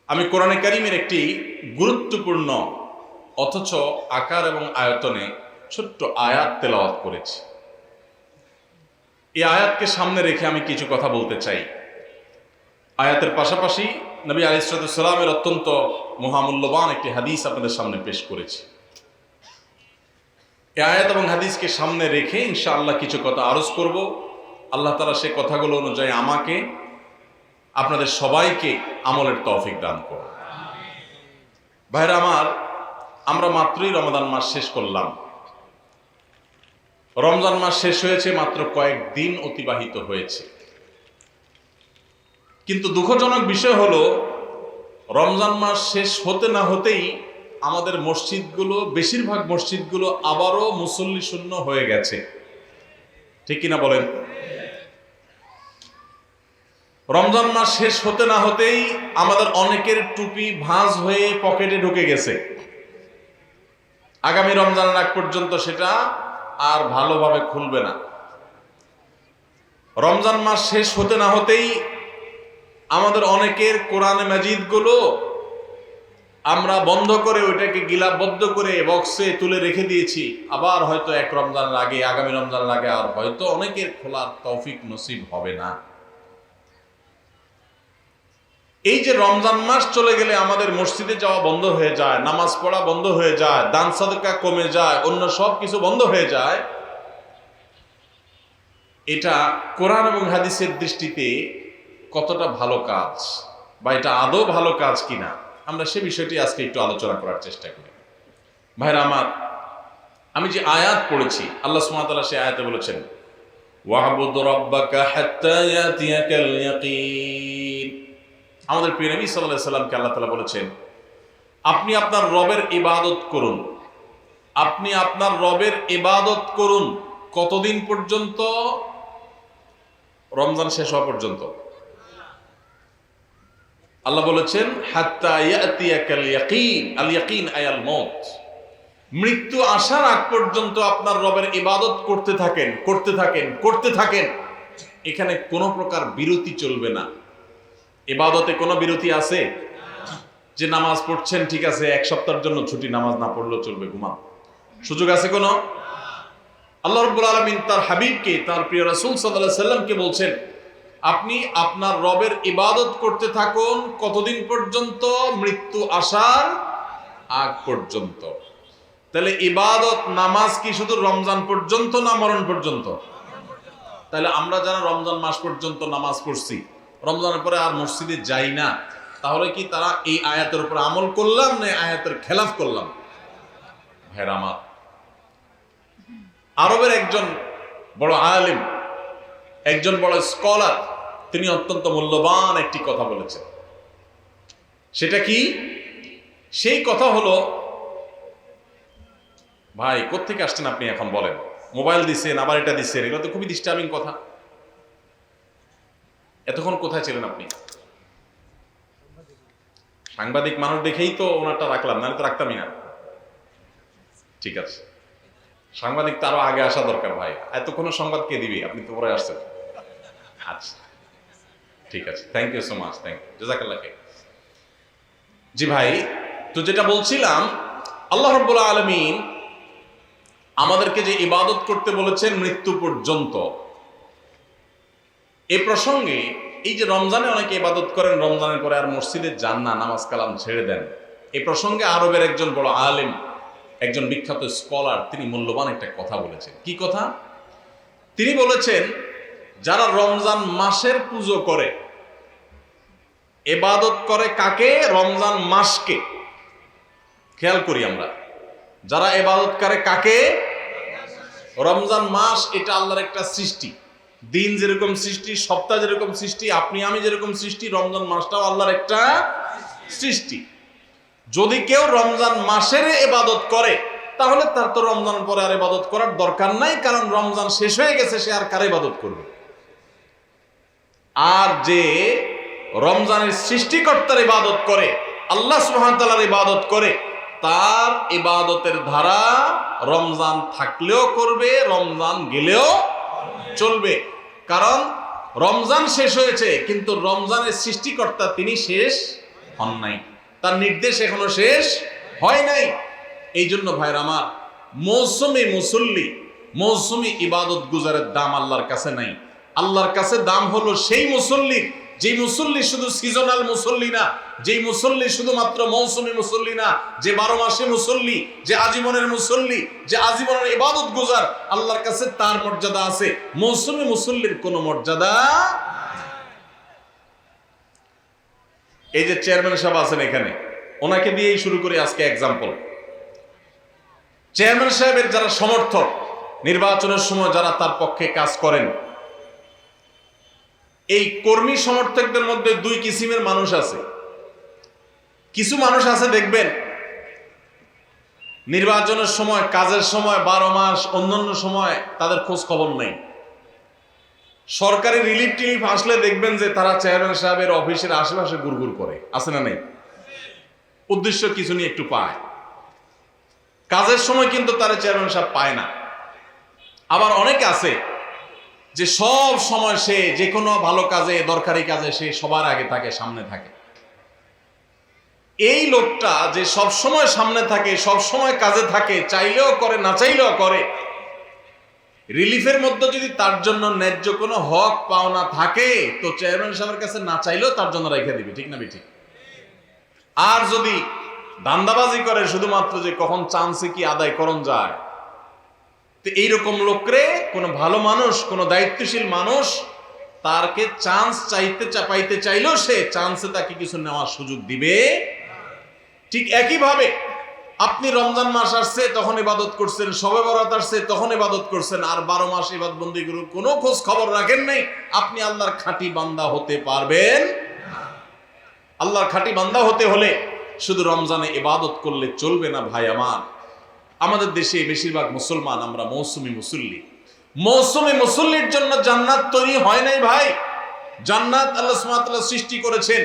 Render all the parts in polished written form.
আমি কোরআনে কারীমের একটি গুরুত্বপূর্ণ অথচ আকার এবং আয়তনে ছোট্ট আয়াত তেলাওয়াত করেছি। এই আয়াতকে সামনে রেখে আমি কিছু কথা বলতে চাই। আয়াতের পাশাপাশি নবী আলাইহিস সালামের অত্যন্ত মহামূল্যবান একটি হাদিস আপনাদের সামনে পেশ করেছি। এই আয়াত এবং হাদিসকে সামনে রেখে ইনশাআল্লাহ কিছু কথা আরজ করব। আল্লাহ তাআলা সে কথাগুলো অনুযায়ী আমাকে আপনাদের সবাইকে আমলের তৌফিক দান করুন। ভাইরা আমার, আমরা মাত্রই রমাদান মাস শেষ করলাম। রমজান মাস শেষ হয়েছে, মাত্র কয়েকদিন অতিবাহিত হয়েছে। কিন্তু দুঃখজনক বিষয় হলো, রমজান মাস শেষ হতে না হতেই আমাদের মসজিদগুলো, বেশিরভাগ মসজিদগুলো আবারও মুসল্লি শূন্য হয়ে গেছে। ঠিক কিনা বলেন? রমজান মাস শেষ হতে না হতেই আমাদের অনেকের টুপি ভাঁজ হয়ে পকেটে ঢুকে গেছে। আগামী রমজানের আগ পর্যন্ত সেটা আর ভালোভাবে খুলবে না। রমজান মাস শেষ হতে না হতেই আমাদের অনেকের কোরআনে মাজিদগুলো আমরা বন্ধ করে ওইটাকে গিলাবদ্ধ করে বক্সে তুলে রেখে দিয়েছি। আবার হয়তো এক রমজানের আগে, আগামী রমজানের আগে আর হয়তো অনেকের খোলার তৌফিক নসিব হবে না। এই যে রমজান মাস চলে গেলে আমাদের মসজিদে যাওয়া বন্ধ হয়ে যায়, নামাজ পড়া বন্ধ হয়ে যায়, দান সাদকা কমে যায়, অন্য সব কিছু বন্ধ হয়ে যায়, এটা কোরআন এবং হাদিসের দৃষ্টিতে কতটা ভালো কাজ, বা এটা আদৌ ভালো কাজ কিনা, আমরা সে বিষয়টি আজকে একটু আলোচনা করার চেষ্টা করি। ভাইরা আমার, আমি যে আয়াত পড়েছি, আল্লাহ সুবহানাহু ওয়া তাআলা সেই আয়াতে বলেছেন, ওয়া'বুদ রাব্বাকা হাত্তা ইয়াতিয়াকাল ইয়াকিন। আমাদের প্রিয় নবী সাল্লাল্লাহু আলাইহি সাল্লামকে আল্লাহ তাআলা বলেছেন, আপনি আপনার রবের ইবাদত করুন। আপনি আপনার রবের ইবাদত করুন কতদিন পর্যন্ত? রমজান শেষ হওয়া পর্যন্ত। আল্লাহ বলেছেন হাত্তা ইয়াতিয়াকাল ইয়াকিন। আল ইয়াকিন আয়াল মউত। মৃত্যু আসার আগ পর্যন্ত আপনার রবের ইবাদত করতে থাকেন, করতে থাকেন, করতে থাকেন। এখানে কোনো প্রকার বিরতি চলবে না। ইবাদতে কোনো বিরতি আছে? যে নামাজ পড়ছেন, ঠিক আছে, এক সপ্তাহের জন্য ছুটি, নামাজ না পড়লেও চলবে, ঘুমান, সুযোগ আছে কোনো? আল্লাহ রাব্বুল আলামিন তার হাবিবকে, তার প্রিয় রাসূল সাল্লাল্লাহু আলাইহি সাল্লামকে বলছেন, আপনি আপনার রবের ইবাদত করতে থাকুন কতদিন পর্যন্ত? মৃত্যু আসার আগ পর্যন্ত। তাহলে ইবাদত, নামাজ কি শুধু রমজান পর্যন্ত না মরণ পর্যন্ত? তাহলে আমরা যারা রমজান মাস পর্যন্ত নামাজ পড়ছি, রমজানের পরে আর মসজিদে যাই না, তাহলে কি তারা এই আয়াতের উপর আমল করলাম না আয়াতের খেলাফ করলাম? ভাইরা আমার, আরবের একজন বড় আলেম, একজন বড় স্কলার, তিনি অত্যন্ত মূল্যবান একটি কথা বলেছেন। সেটা কি? সেই কথা হলো, ভাই কোত্থেকে আসছেন আপনি এখন বলেন? মোবাইল দিচ্ছেন, আবার এটা দিচ্ছেন, এগুলো তো খুবই ডিস্টার্বিং কথা। এতক্ষণ কোথায় ছিলেন আপনি? সাংবাদিক মানুষ দেখেই তো ওনারটা রাখলাম, নাহলে তো রাখতামই না। ঠিক আছে, সাংবাদিক তো আরো আগে আসা দরকার ভাই। এতক্ষণ সংবাদ কে দিবি? আপনি তো পরে আসছেন। আচ্ছা, ঠিক আছে, thank you so much, thank you, জাযাকাল্লাহ খাইর। জি ভাই, তো যেটা বলছিলাম, আল্লাহ রাব্বুল আলামিন আমাদেরকে যে ইবাদত করতে বলেছেন মৃত্যু পর্যন্ত, এই প্রসঙ্গে এই যে রমজানে অনেকে ইবাদত করেন, রমজানের পরে আর মসজিদে যান না, নামাজ কালাম ছেড়ে দেন, এই প্রসঙ্গে আরবের একজন বড় আলেম, একজন বিখ্যাত স্কলার, তিনি মূল্যবান একটা কথা বলেছেন। কি কথা? তিনি বলেছেন, যারা রমজান মাসের পুজো করে, ইবাদত করে কাকে? রমজান মাসকে। খেয়াল করি আমরা, যারা ইবাদত করে কাকে? রমজান মাস। এটা আল্লাহর একটা সৃষ্টি। দিন যেরকম সৃষ্টি, সপ্তাহ যেরকম সৃষ্টি, আপনি আমি যেরকম সৃষ্টি, রমজান মাসটাও আল্লাহর একটা সৃষ্টি। যদি কেউ রমজান মাসের ইবাদত করে, তাহলে তার তো রমজান পরে আর ইবাদত করার দরকার নাই, কারণ রমজান শেষ হয়ে গেছে, সে আর কার ইবাদত করবে? আর যে রমজানের সৃষ্টিকর্তার ইবাদত করে, আল্লাহ সুবহানাহু ওয়া তাআলার ইবাদত করে, তার ইবাদতের ধারা রমজান থাকলেও করবে, রমজান গেলেও চলবে। কারণ রমজান শেষ হয়েছে, কিন্তু রমজানের সৃষ্টিকর্তা তিনি শেষ হন নাই, তার নির্দেশ এখনো শেষ হয় নাই। এই জন্য ভাইরা আমার, মৌসুমী মুসল্লি, মৌসুমী ইবাদত গুজারের দাম আল্লাহর কাছে নাই। আল্লাহর কাছে দাম হলো সেই মুসল্লির, যেই মুসল্লি শুধু সিজনাল মুসল্লি না, যেই মুসল্লি শুধুমাত্র মৌসুমী মুসল্লি না, যে 12 মাসে মুসল্লি, যে আজীবনের মুসল্লি, যে আজীবনের ইবাদত গুজার, আল্লাহর কাছে তার মর্যাদা আছে, মৌসুমী মুসল্লির কোনো মর্যাদা। এই যে চেয়ারম্যান সাহেব আছেন এখানে, ওনাকে দিয়েই শুরু করি আজকে এক্সাম্পল। চেয়ারম্যান সাহেবের যারা সমর্থক, নির্বাচনের সময় যারা তার পক্ষে কাজ করেন, এই কর্মী সমর্থকদের মধ্যে দুই কিসিমের মানুষ আছে। কিছু মানুষ আছে দেখবেন নির্বাচনের সময়, কাজের সময়, 12 মাস অন্যান্য সময় তাদের খোঁজ খবর নেই। সরকারি রিলিফ টিলিফ আসলে দেখবেন যে তারা চেয়ারম্যান সাহেবের অফিসের আশেপাশে গুড়গুড় করে, আছে না নেই? উদ্দেশ্য কিছু নিয়ে একটু পায়। কাজের সময় কিন্তু তারা চেয়ারম্যান সাহেব পায় না। আবার অনেকে আছে যে সব সময় সে যে কোনো ভালো কাজে, দরকারি কাজে সে সবার আগে থাকে, সামনে থাকে। এই লোকটা যে সব সময় সামনে থাকে, সব সময় কাজে থাকে, চাইলেও করে না চাইলেও করে, রিলিফের মধ্যে যদি তার জন্য ন্যায্য কোনো হক পাওনা থাকে তো চেয়ারম্যান সাহেবের কাছে না চাইলেও তার জন্য রেখে দিবে, ঠিক না বেঠিক? আর যদি ধান্দাবাজি করে শুধুমাত্র যে কখন চান্সে কি আদায় করণ যায়, তো এইরকম লোকরে কোনো ভালো মানুষ, কোনো দায়িত্বশীল মানুষ তারকে চান্স পাইতে চাইলেও সে চান্সে তাকে কিছু নেওয়ার সুযোগ দিবে। ঠিক একইভাবে আপনি রমজান মাস আসছে তখন ইবাদত করছেন, শবে বরাত আসছে তখন ইবাদত করছেন, আর 12 মাস ইবাদত বন্দেগীর কোনো খোঁজ খবর রাখেন নাই, আপনি আল্লাহর খাঁটি বান্দা হতে পারবেন? আল্লাহর খাঁটি বান্দা হতে হলে শুধু রমজানে ইবাদত করলে চলবে না ভাই আমার। আমাদের দেশে বেশিরভাগ মুসলমান আমরা মৌসুমী মুসল্লি। মৌসুমী মুসল্লির জন্য জান্নাত তৈরি হয় নাই ভাই। জান্নাত আল্লাহ সুবহানাহু ওয়া তাআলা সৃষ্টি করেছেন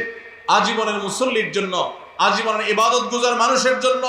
আজীবনের মুসল্লির জন্য, আজীবনের ইবাদত গুজার মানুষের জন্য।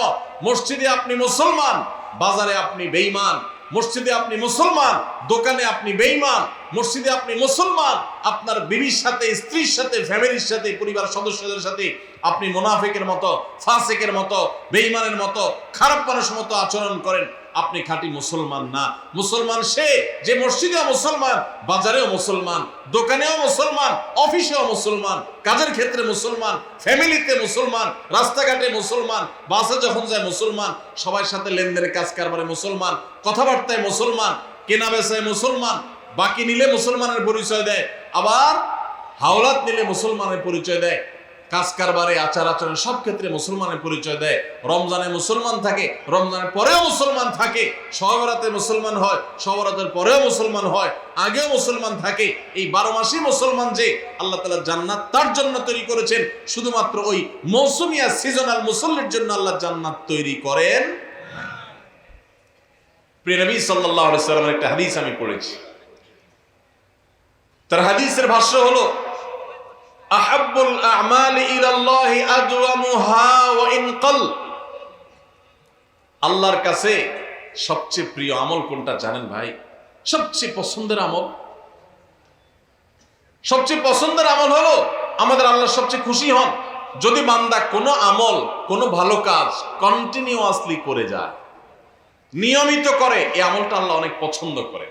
মসজিদে আপনি মুসলমান, বাজারে আপনি বেঈমান। মসজিদে আপনি মুসলমান, দোকানে আপনি বেঈমান। মসজিদে আপনি মুসলমান, আপনার বিবির সাথে, স্ত্রীর সাথে, ফ্যামিলির সাথে, পরিবার সদস্যদের সাথে আপনি মুনাফিকের মতো, ফাসিকের মতো, বেঈমানের মতো, খারাপ মানুষের মতো আচরণ করেন, আপনি খাঁটি মুসলমান না। মুসলমান সে যে মসজিদেও মুসলমান, বাজারেও মুসলমান, দোকানেও মুসলমান, অফিসেও মুসলমান, কাজের ক্ষেত্রে মুসলমান, ফ্যামিলিতে মুসলমান, রাস্তাঘাটে মুসলমান, বাসে যখন যায় মুসলমান, সবার সাথে লেনদেনের কাজ কারবারে মুসলমান, কথাবার্তায় মুসলমান, কেনা বেচায় মুসলমান, বাকি নিলে মুসলমানের পরিচয় দেয়, আবার হাওলাত নিলে মুসলমানের পরিচয় দেয়, কাজ কারবারে, আচার আচরণ সব ক্ষেত্রে মুসলমানের পরিচয় দেয়। রমজানে মুসলমান থাকে, রমজানের পরেও মুসলমান থাকে, শবে মুসলমান হয়, শবে পরেও মুসলমান হয়, আগেও মুসলমান থাকে। এই 12 মাসই মুসলমান যে আল্লাহ তাআলা জান্নাত তার জন্য তৈরি করেছেন, শুধুমাত্র ওই মৌসুমিয়া সিজনাল মুসল্লির জন্য আল্লাহ জান্নাত তৈরি করেন। প্রিয় নবী সাল্লাল্লাহু আলাইহি ওয়াসাল্লামের একটা হাদিস আমি পড়েছি। তার হাদিসের ভাষ্য হলো, আহাব্বুল আ'মালি ইলাল্লাহি আদওয়ামুহা ওয়া ইন ক্বাল। আল্লাহর কাছে সবচেয়ে প্রিয় আমল কোনটা জানেন ভাই? সবচেয়ে পছন্দের আমল, সবচেয়ে পছন্দের আমল হলো আমাদের আল্লাহ সবচেয়ে খুশি হন যদি বান্দা কোনো আমল, কোনো ভালো কাজ কন্টিনিউয়াসলি করে যায়, নিয়মিত করে। এই আমলটা আল্লাহ অনেক পছন্দ করে।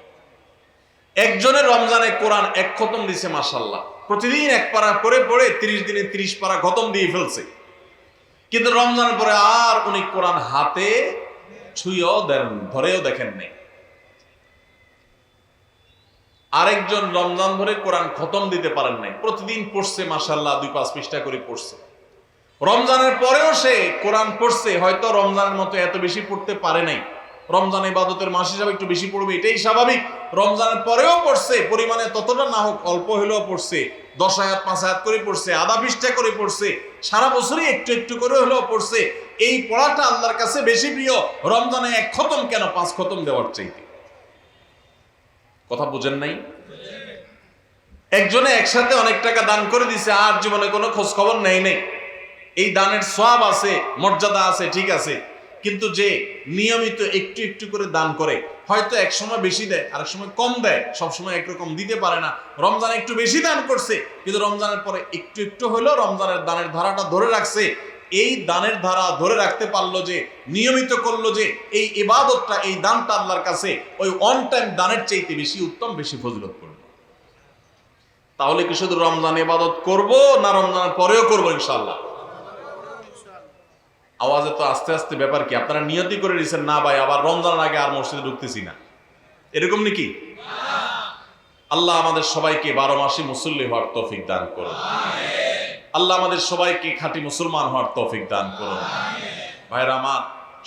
একজনের রমজানে কোরআন 1 খতম দিছে, মাশাআল্লাহ, প্রতিদিন 1 পারা করে পড়ে 30 দিনে 30 পারা খতম দিয়ে ফেলছে, কিন্তু রমজানের পরে আর উনি কোরআন হাতে ছুঁয়েও দেন, ধরেও দেখেন নাই। আরেকজন রমজান ধরে কোরআন খতম দিতে পারেন নাই, প্রতিদিন পড়ছে, মাশাআল্লাহ 2-5 পৃষ্ঠা করে পড়ছে। রমজানের পরেও সে কোরআন পড়ছে, হয়তো রমজানের মতো এত বেশি পড়তে পারে নাই, রমজান ইবাদতের মাস হিসাবে একটু বেশি পড়বে, এটাই স্বাভাবিক। রমজানের পরেও পড়ছে, পরিমাণে ততটা না হোক, অল্প হলেও পড়ছে, 10 আয়াত 5 আয়াত করে পড়ছে, আধা পৃষ্ঠা করে পড়ছে, সারা বছরই একটু একটু করে হলেও পড়ছে। এই পড়াটা আল্লাহর কাছে বেশি প্রিয় রমজানে 1 খতম কেন 5 খতম দেওয়ার চাইতে। কথা বুঝেন নাই? একজনে একসাথে অনেক টাকা দান করে দিছে, আর জীবনে কোনো খোঁজ খবর নেই। এই দানের সওয়াব আছে, মর্যাদা আছে, ঠিক আছে, কিন্তু যে নিয়মিত একটু একটু করে দান করে, হয়তো এক সময় বেশি দেয়, আরেক সময় কম দেয়, সবসময় একরকম দিতে পারে না। রমজানে একটু বেশি দান করছে, কিন্তু রমজানের পরে একটু একটু হলেও রমজানের দানের ধারাটা ধরে রাখছে। এই দানের ধারা ধরে রাখতে পারলো, যে নিয়মিত করলো, যে এই ইবাদতটা, এই দানটা আল্লাহর কাছে ওই অন টাইম দানের চাইতে বেশি উত্তম, বেশি ফজিলত করবে। তাহলে কি শুধু রমজান ইবাদত করব, না রমজানের পরেও করবো ইনশাআল্লাহ? আওয়াজে তো আস্তে আস্তে ব্যাপার কি? আপনারা নিয়তি করে নিয়েছেন না ভাই আবার রমজানের আগে আর মসজিদে ঢুকতেছি না, এরকম নাকি? আল্লাহ আমাদের সবাইকে 12 মাসে মুসল্লি হওয়ার তৌফিক দান করুন। আল্লাহ আমাদের সবাইকে খাঁটি মুসলমান হওয়ার তৌফিক দান করুন। ভাইরা আমার,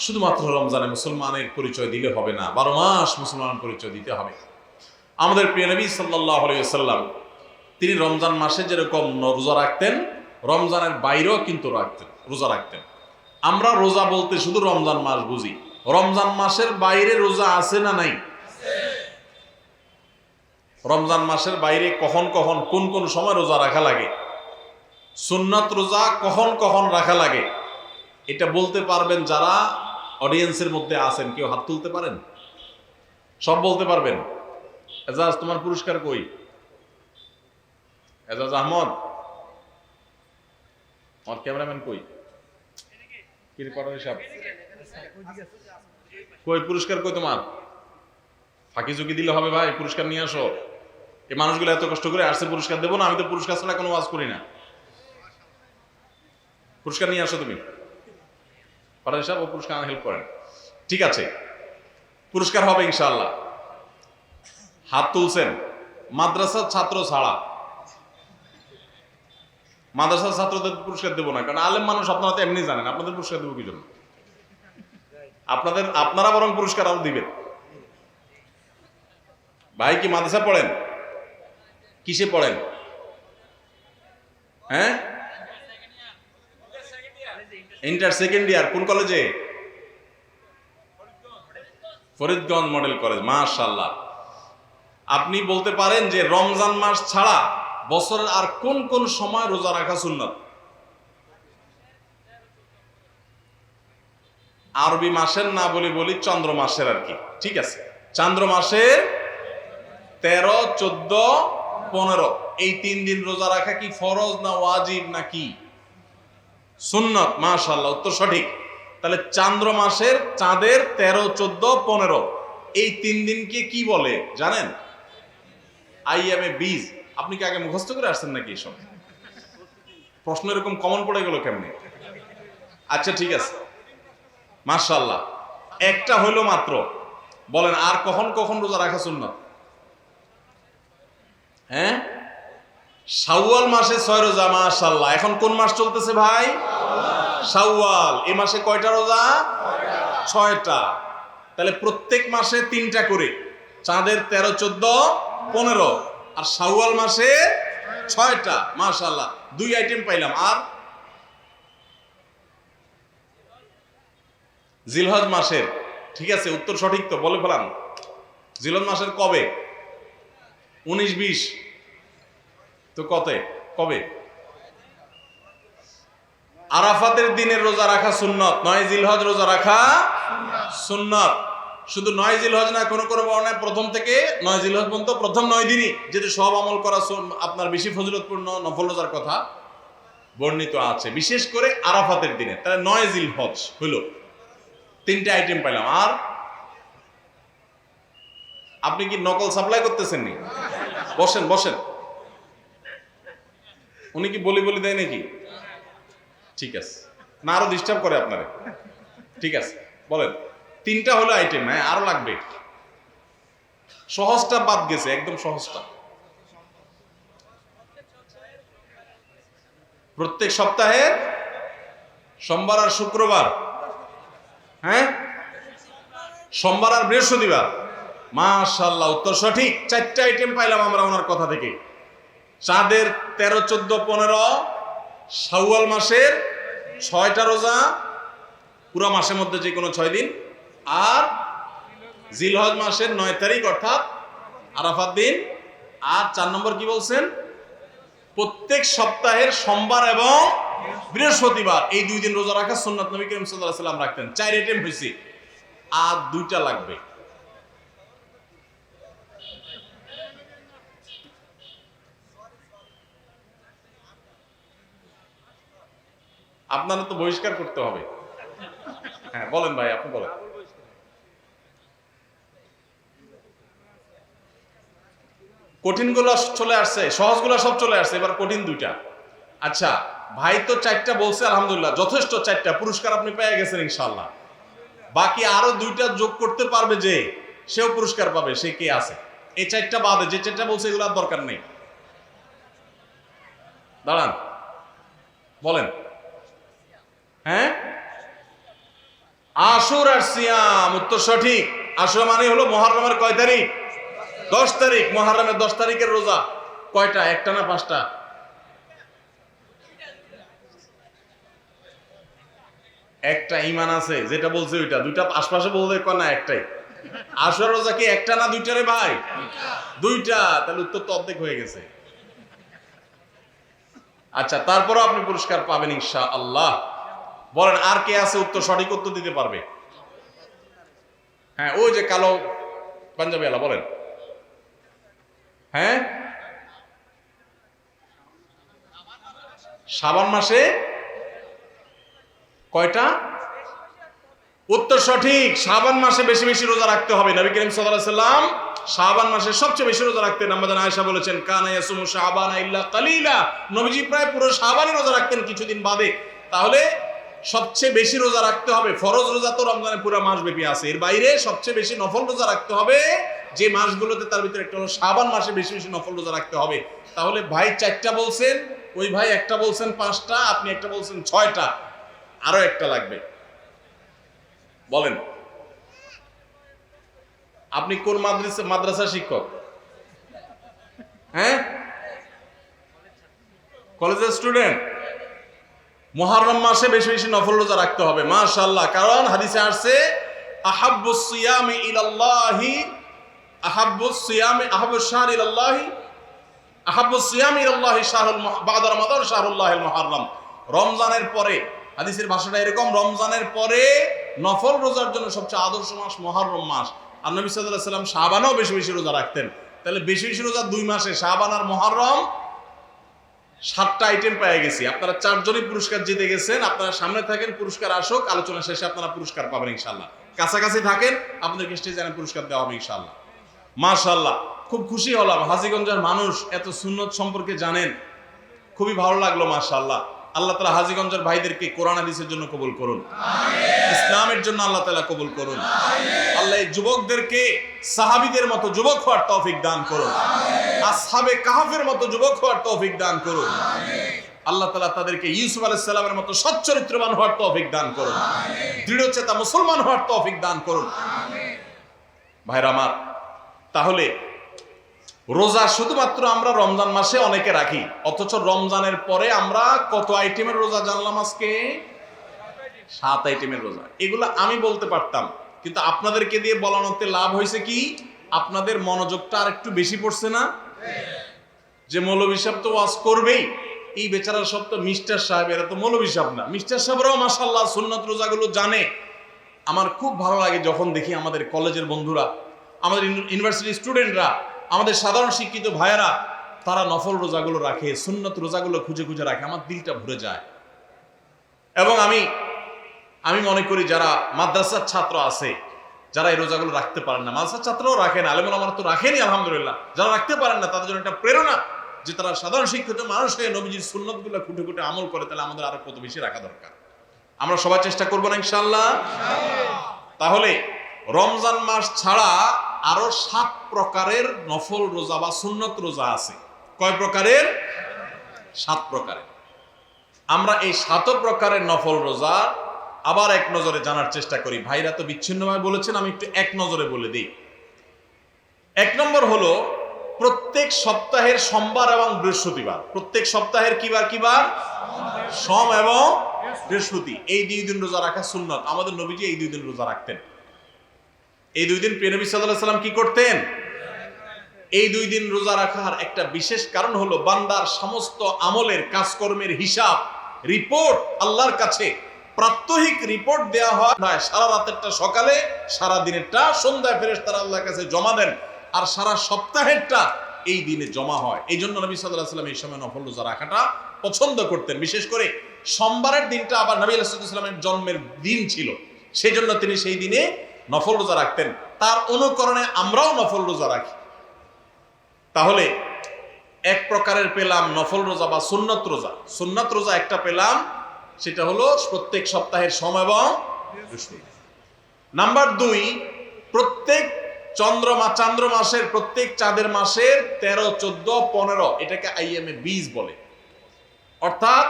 শুধুমাত্র রমজানে মুসলমানের পরিচয় দিলে হবে না, 12 মাস মুসলমান পরিচয় দিতে হবে। আমাদের প্রিয় নবী সাল্লাল্লাহু আলাইহি ওয়াসাল্লাম তিনি রমজান মাসে যেরকম রোজা রাখতেন, রমজানের বাইরেও কিন্তু রোজা রাখতেন। আমরা রোজা বলতে শুধু রমজান মাস বুঝি, রমজান মাসের বাইরে রোজা আছে না নাই? রমজান মাসের বাইরে কখন কখন কোন কোন সময় রোজা রাখা লাগে, সুন্নাত রোজা কখন কখন রাখা লাগে, এটা বলতে পারবেন যারা অডিয়েন্সের মধ্যে আছেন? কেউ হাত তুলতে পারেন? সব বলতে পারবেন? এজাজ, তোমার পুরস্কার কই? এজাজ আহমদ, আমার ক্যামেরাম্যান কই? কই পুরস্কার কই তোমার? ফাঁকি ঝুঁকি দিলে হবে ভাই, পুরস্কার নিয়ে আসো। এই মানুষগুলো এত কষ্ট করে আসছে, পুরস্কার দেবো না? আমি তো পুরস্কার ছাড়া কোনো ওয়াজ করি না। পুরস্কার নিয়ে আসো তুমি। পাঠান সাহেব ও পুরস্কার হেল্প করেন। ঠিক আছে, পুরস্কার হবে ইনশাআল্লাহ। হাত তুলছেন মাদ্রাসার ছাত্র ছাড়া। মাদ্রাসার ছাত্রদের পুরস্কার দেবো না, কারণ আলেম মানুষ আপনারা তো এমনি জানেন, আপনাদের পুরস্কার দেবো কি জন্য? আপনারা বরং পুরস্কার আরো দিবেন। ভাই কি মাদ্রাসা পড়েন? কিসে পড়েন? হ্যাঁ, ইন্টার সেকেন্ড ইয়ার। কোন কলেজে? Faridganj model college. মাশাআল্লাহ। আপনি বলতে পারেন যে রমজান মাস ছাড়া বছরের আর কোন কোন সময় রোজা রাখা সুন্নাত? আরবি মাসের না বলি চন্দ্র মাসের আর কি। ঠিক আছে, চন্দ্র মাসের 13, 14, 15 এই 3 দিন রোজা রাখা কি ফরজ না ওয়াজিব না কি সুন্নাত? মাশাআল্লাহ, উত্তর সঠিক। তাহলে চন্দ্র মাসের চাঁদের 13, 14, 15 এই 3 দিনকে কি বলে জানেন? আইয়ামে বীজ। আপনি কি আগে মুখস্থ করে আসছেন নাকি এসব প্রশ্ন? এরকম কমন পড়ে গেল কেমনে? আচ্ছা ঠিক আছে, মাশাআল্লাহ। একটা হইলো মাত্র। বলেন আর কখন কখন রোজা রাখা সুন্নাত? হ্যাঁ, শাওয়াল মাসে 6 রোজা। মাশাআল্লাহ। এখন কোন মাস চলতেছে ভাই? শাওয়াল। এই মাসে কয়টা রোজা? 6টা। তাহলে প্রত্যেক মাসে 3টা করে, চাঁদের 13, 14, 15 আর শাওয়াল মাসে 6টা। মাশাআল্লাহ, 2 আইটেম পাইলাম। আর জিলহজ মাসের, ঠিক আছে, উত্তর সঠিক তো, বলে ফেলাম। জিলহজ মাসের কবে? 19, 20 তো কবে? আরাফাতের দিনের রোজা রাখা সুন্নত, 9 জিলহজ রোজা রাখা সুন্নত। শুধু 9 জিলহজ না, কোন কোন বর্ণনায় প্রথম থেকে 9 জিলহজ পর্যন্ত প্রথম 9 দিনই যেহেতু সব আমল করা আপনার বেশি ফজিলতপূর্ণ নফল রোজার কথা বর্ণিত আছে, বিশেষ করে আরাফাতের দিনে। তাহলে 9 জিলহজ হলো। 3টে আইটেম পাইলাম। আর আপনি কি নকল সাপ্লাই করতেছেন নি? বসেন। উনি কি বলি দেয় নাকি? ঠিক আছে, না আরো ডিস্টার্ব করে আপনারে? ঠিক আছে, বলেন। 3টা হলো আইটেম। হ্যাঁ, আরো লাগবে। সহজটা বাদ গেছে, একদম সহজটা। প্রত্যেক সপ্তাহে সোমবার আর শুক্রবার। হ্যাঁ, সোমবার আর বৃহস্পতিবার। মাশাআল্লাহ, উত্তর সঠিক। 4টে আইটেম পাইলাম আমরা ওনার কথা থেকে। চাঁদের 13, 14, 15, শাওয়াল মাসের 6টা রোজা, পুরো মাসের মধ্যে যে কোনো 6 দিন, আর জিলহজ মাসের 9 তারিখ অর্থাৎ আরাফাত দিন। আর 4 নম্বর কি বলছেন? প্রত্যেক সপ্তাহের সোমবার এবং বৃহস্পতিবার এই 2 দিন রোজা রাখা সুন্নাত। নবী করিম সাল্লাল্লাহু আলাইহি ওয়াসাল্লাম রাখতেন। 4 আইটেম হইছে, আর 2টা লাগবে। আপনারা তো বহিষ্কার করতে হবে। হ্যাঁ বলেন ভাই, আপনি বলেন। কঠিনগুলো চলে আসছে, সহজগুলো সব চলে আসছে, এবার কঠিন 2টা। আচ্ছা ভাই তো 4টা বলছে, আলহামদুলিল্লাহ যথেষ্ট। 4টা পুরস্কার আপনি পেয়ে গেছেন ইনশাআল্লাহ। বাকি আরো 2টা যোগ করতে পারবে যে, সেও পুরস্কার পাবে। সে কে আছে? এই 4টা বাদে যে 4টা বলছে এগুলো আর দরকার নেই। দাঁড়ান, বলেন। হ্যাঁ, আশুরার সিয়াম, উত্তর সঠিক। আশুরা মানে হলো মুহররমের কয় তারিখ? 10 তারিখ। মুহররমের 10 তারিখের রোজা কয়টা? 1টা না 5টা? একটা। ঈমান আছে যেটা বলছে ওইটা। 2টা আশপাশে বলতে কয় না, একটাই। আশুরা রোজা কি 1টা না 2টা রে ভাই? 2টা। তাহলে উত্তর তো অর্ধেক হয়ে গেছে। আচ্ছা, তারপরও আপনি পুরস্কার পাবেন ইনশাআল্লাহ। বলেন আর কে আছে উত্তর সঠিক উত্তর দিতে পারবে? হ্যাঁ, ওই যে কালো পাঞ্জাবি আলা, বলেন। হ্যাঁ, শাবান মাসে কয়টা? উত্তর সঠিক। শাবান মাসে বেশি বেশি রোজা রাখতে হবে। নবী করিম সাল্লাল্লাহু আলাইহি ওয়াসাল্লাম শাবান মাসে সবচেয়ে বেশি রোজা রাখতেন। আমাদের আয়েশা বলেছেন, কানা ইয়াসুমু শাবান ইল্লা কালিলা। নবীজি প্রায় পুরো শাবানই রোজা রাখতেন, কিছুদিন বাদে। তাহলে সবচেয়ে বেশি রোজা রাখতে হবে। ফরজ রোজা তো রমজানে পুরো মাস ব্যাপী আছে, এর বাইরে সবচেয়ে বেশি নফল রোজা রাখতে হবে যে মাসগুলোতে, তার ভিতরে একটা হলো শাবান মাসে বেশি বেশি নফল রোজা রাখতে হবে। তাহলে ভাই 4টা বলছেন, ওই ভাই একটা বলছেন 5টা, আপনি একটা বলছেন 6টা, আরো একটা লাগবে। বলেন আপনি কোন মাদ্রাসা শিক্ষক? হ্যাঁ, কলেজের স্টুডেন্ট। মুহররম মাসে বেশি বেশি নফল রোজা রাখতে হবে মাশাআল্লাহ। কারণ হাদিসে আসছে, আহাব্বুস সিয়ামি ইলাল্লাহি আহাব্বুস সিয়ামি আহাব্বুস শাহরি ইলাল্লাহি আহাব্বুস সিয়ামি ইলাল্লাহি শাহরুল বাদা রমাদান শাহরুল্লাহিল মুহররম। রমজানের পরে, হাদিসের ভাষাটা এরকম, রমজানের পরে নফল রোজার জন্য সবচেয়ে আদর্শ মাস মুহররম মাস। আর নবী সাল্লাল্লাহু আলাইহি ওয়াসাল্লাম শাবানেও বেশি বেশি রোজা রাখতেন। তাহলে বেশি বেশি রোজা 2 মাসে, শাবান আর মুহররম, 7টা আইটেম পেয়ে গেছি। আপনারা 4 জনই পুরস্কার জিতে গেছেন। আপনারা সামনে থাকেন, পুরস্কার আসুক, আলোচনা শেষে আপনারা পুরস্কার পাবেন ইনশাআল্লাহ। কাছাকাছি থাকেন, আপনাদেরকে স্টেজে এনে পুরস্কার দেওয়া হবে ইনশাআল্লাহ। মাশাআল্লাহ, খুব খুশি হলাম। হাজীগঞ্জের মানুষ এত সুন্নত সম্পর্কে জানেন, খুবই ভালো লাগলো মাশাআল্লাহ। আল্লাহ তাআলা হাজীগঞ্জের ভাইদেরকে কোরআন হাদিসের জন্য কবুল করুন, ইসলামের জন্য আল্লাহ তাআলা কবুল করুন। আল্লাহ এই যুবকদেরকে সাহাবীদের মতো যুবক হওয়ার তৌফিক দান করুন, আসহাবে কাহফের মতো যুবক হওয়ার তৌফিক দান করুন। আল্লাহ তাআলা তাদেরকে ইউসুফ আলাইহিস সালামের মতো সচ্চরিত্রবান হওয়ার তৌফিক দান করুন, দৃঢ়চেতা মুসলমান হওয়ার তৌফিক দান করুন। ভাইরা আমার, তাহলে রোজা শুধুমাত্র আমরা রমজান মাসে অনেকে রাখি, অথচ রমজানের পরে আমরা কত আইটেমের রোজা জানলাম আজকে? 7 আইটেমের রোজা। এগুলো আমি বলতে পারতাম, কিন্তু আপনাদেরকে দিয়ে বলানোতে লাভ হয়েছে কি, আপনাদের মনোযোগটা আর একটু বেশি পড়ছে না? যে মৌলভী সাহেব তো ওয়াজ করবেই, এই বেচারা সব তো মিস্টার সাহেব, এরা তো মৌলভী সাহেব না। মিস্টার সাহেবরাও মাশাআল্লাহ সুন্নাত রোজাগুলো জানে। আমার খুব ভালো লাগে যখন দেখি আমাদের কলেজের বন্ধুরা, আমাদের ইউনিভার্সিটি স্টুডেন্টরা, আমাদের সাধারণ শিক্ষিত ভাইয়েরা, তারা নফল রোজাগুলো রাখে, সুন্নত রোজাগুলো খুঁজে খুঁজে রাখে। আমার দিলটা ভরে যায়। এবং আমি মনে করি যারা মাদ্রাসার ছাত্র আছে, যারা এই রোজাগুলো রাখতে পারেন না, মাদ্রাসার ছাত্রও রাখেন, আলেমুল আমার তো রাখেনি আলহামদুলিল্লাহ, যারা রাখতে পারেন না তাদের জন্য একটা প্রেরণা যে তারা সাধারণ শিক্ষিত মানুষ হয়ে নবীজির সুন্নতগুলো খুঁটে খুঁটে আমল করে, তাহলে আমাদের আরো কত বেশি রাখা দরকার। আমরা সবাই চেষ্টা করবো না ইনশাআল্লাহ? তাহলে রমজান মাস ছাড়া আরো 7 প্রকারের নফল রোজা বা সুন্নত রোজা আছে। কয় প্রকারের? 7 প্রকারের। আমরা এই 7 প্রকারের নফল রোজা আবার এক নজরে জানার চেষ্টা করি। ভাইরা তো বিচ্ছিন্নভাবে বলেছেন, আমি একটু এক নজরে বলে দিই। 1 নম্বর হলো প্রত্যেক সপ্তাহের সোমবার এবং বৃহস্পতিবার। প্রত্যেক সপ্তাহের কিবার? সোম এবং বৃহস্পতি। এই 2 দিন রোজা রাখা সুন্নত। আমাদের নবীজি এই 2 দিন রোজা রাখতেন। এই 2 দিন প্রিয় নবী সাল্লাল্লাহু আলাইহি ওয়াসাল্লাম কি করতেন? এই 2 দিন রোজা রাখার একটা বিশেষ কারণ হলো বান্দার সমস্ত আমলের কাজকর্মের হিসাব রিপোর্ট আল্লাহর কাছে প্রাত্যহিক রিপোর্ট দেওয়া হয়। সারা রাতেরটা সকালে, সারা দিনেরটা সন্ধ্যায় ফেরেশতারা আল্লাহর কাছে জমা দেন, আর সারা সপ্তাহেরটা এই দিনে জমা হয়। এই জন্য নবী সাল্লাল্লাহু আলাইহি ওয়াসাল্লাম এই সময় নফল রোজা রাখাটা পছন্দ করতেন। বিশেষ করে সোমবারের দিনটা আবার নবী সাল্লাল্লাহু আলাইহি ওয়াসাল্লামের জন্মের দিন ছিল, সেই জন্য তিনি সেই দিনে নফল রোজা রাখতেন। তার অনুকরণে আমরাও নফল রোজা রাখি। তাহলে এক প্রকারের পেলাম নফল রোজা বা সুন্নত রোজা। সুন্নত রোজা একটা পেলাম, সেটা হলো প্রত্যেক সপ্তাহের সোম এবং বৃহস্পতি। নাম্বার 2, প্রত্যেক চান্দ্র মাসের প্রত্যেক চাঁদের মাসের 13, 14, 15 এটাকে আইএমএ 20 বলে। অর্থাৎ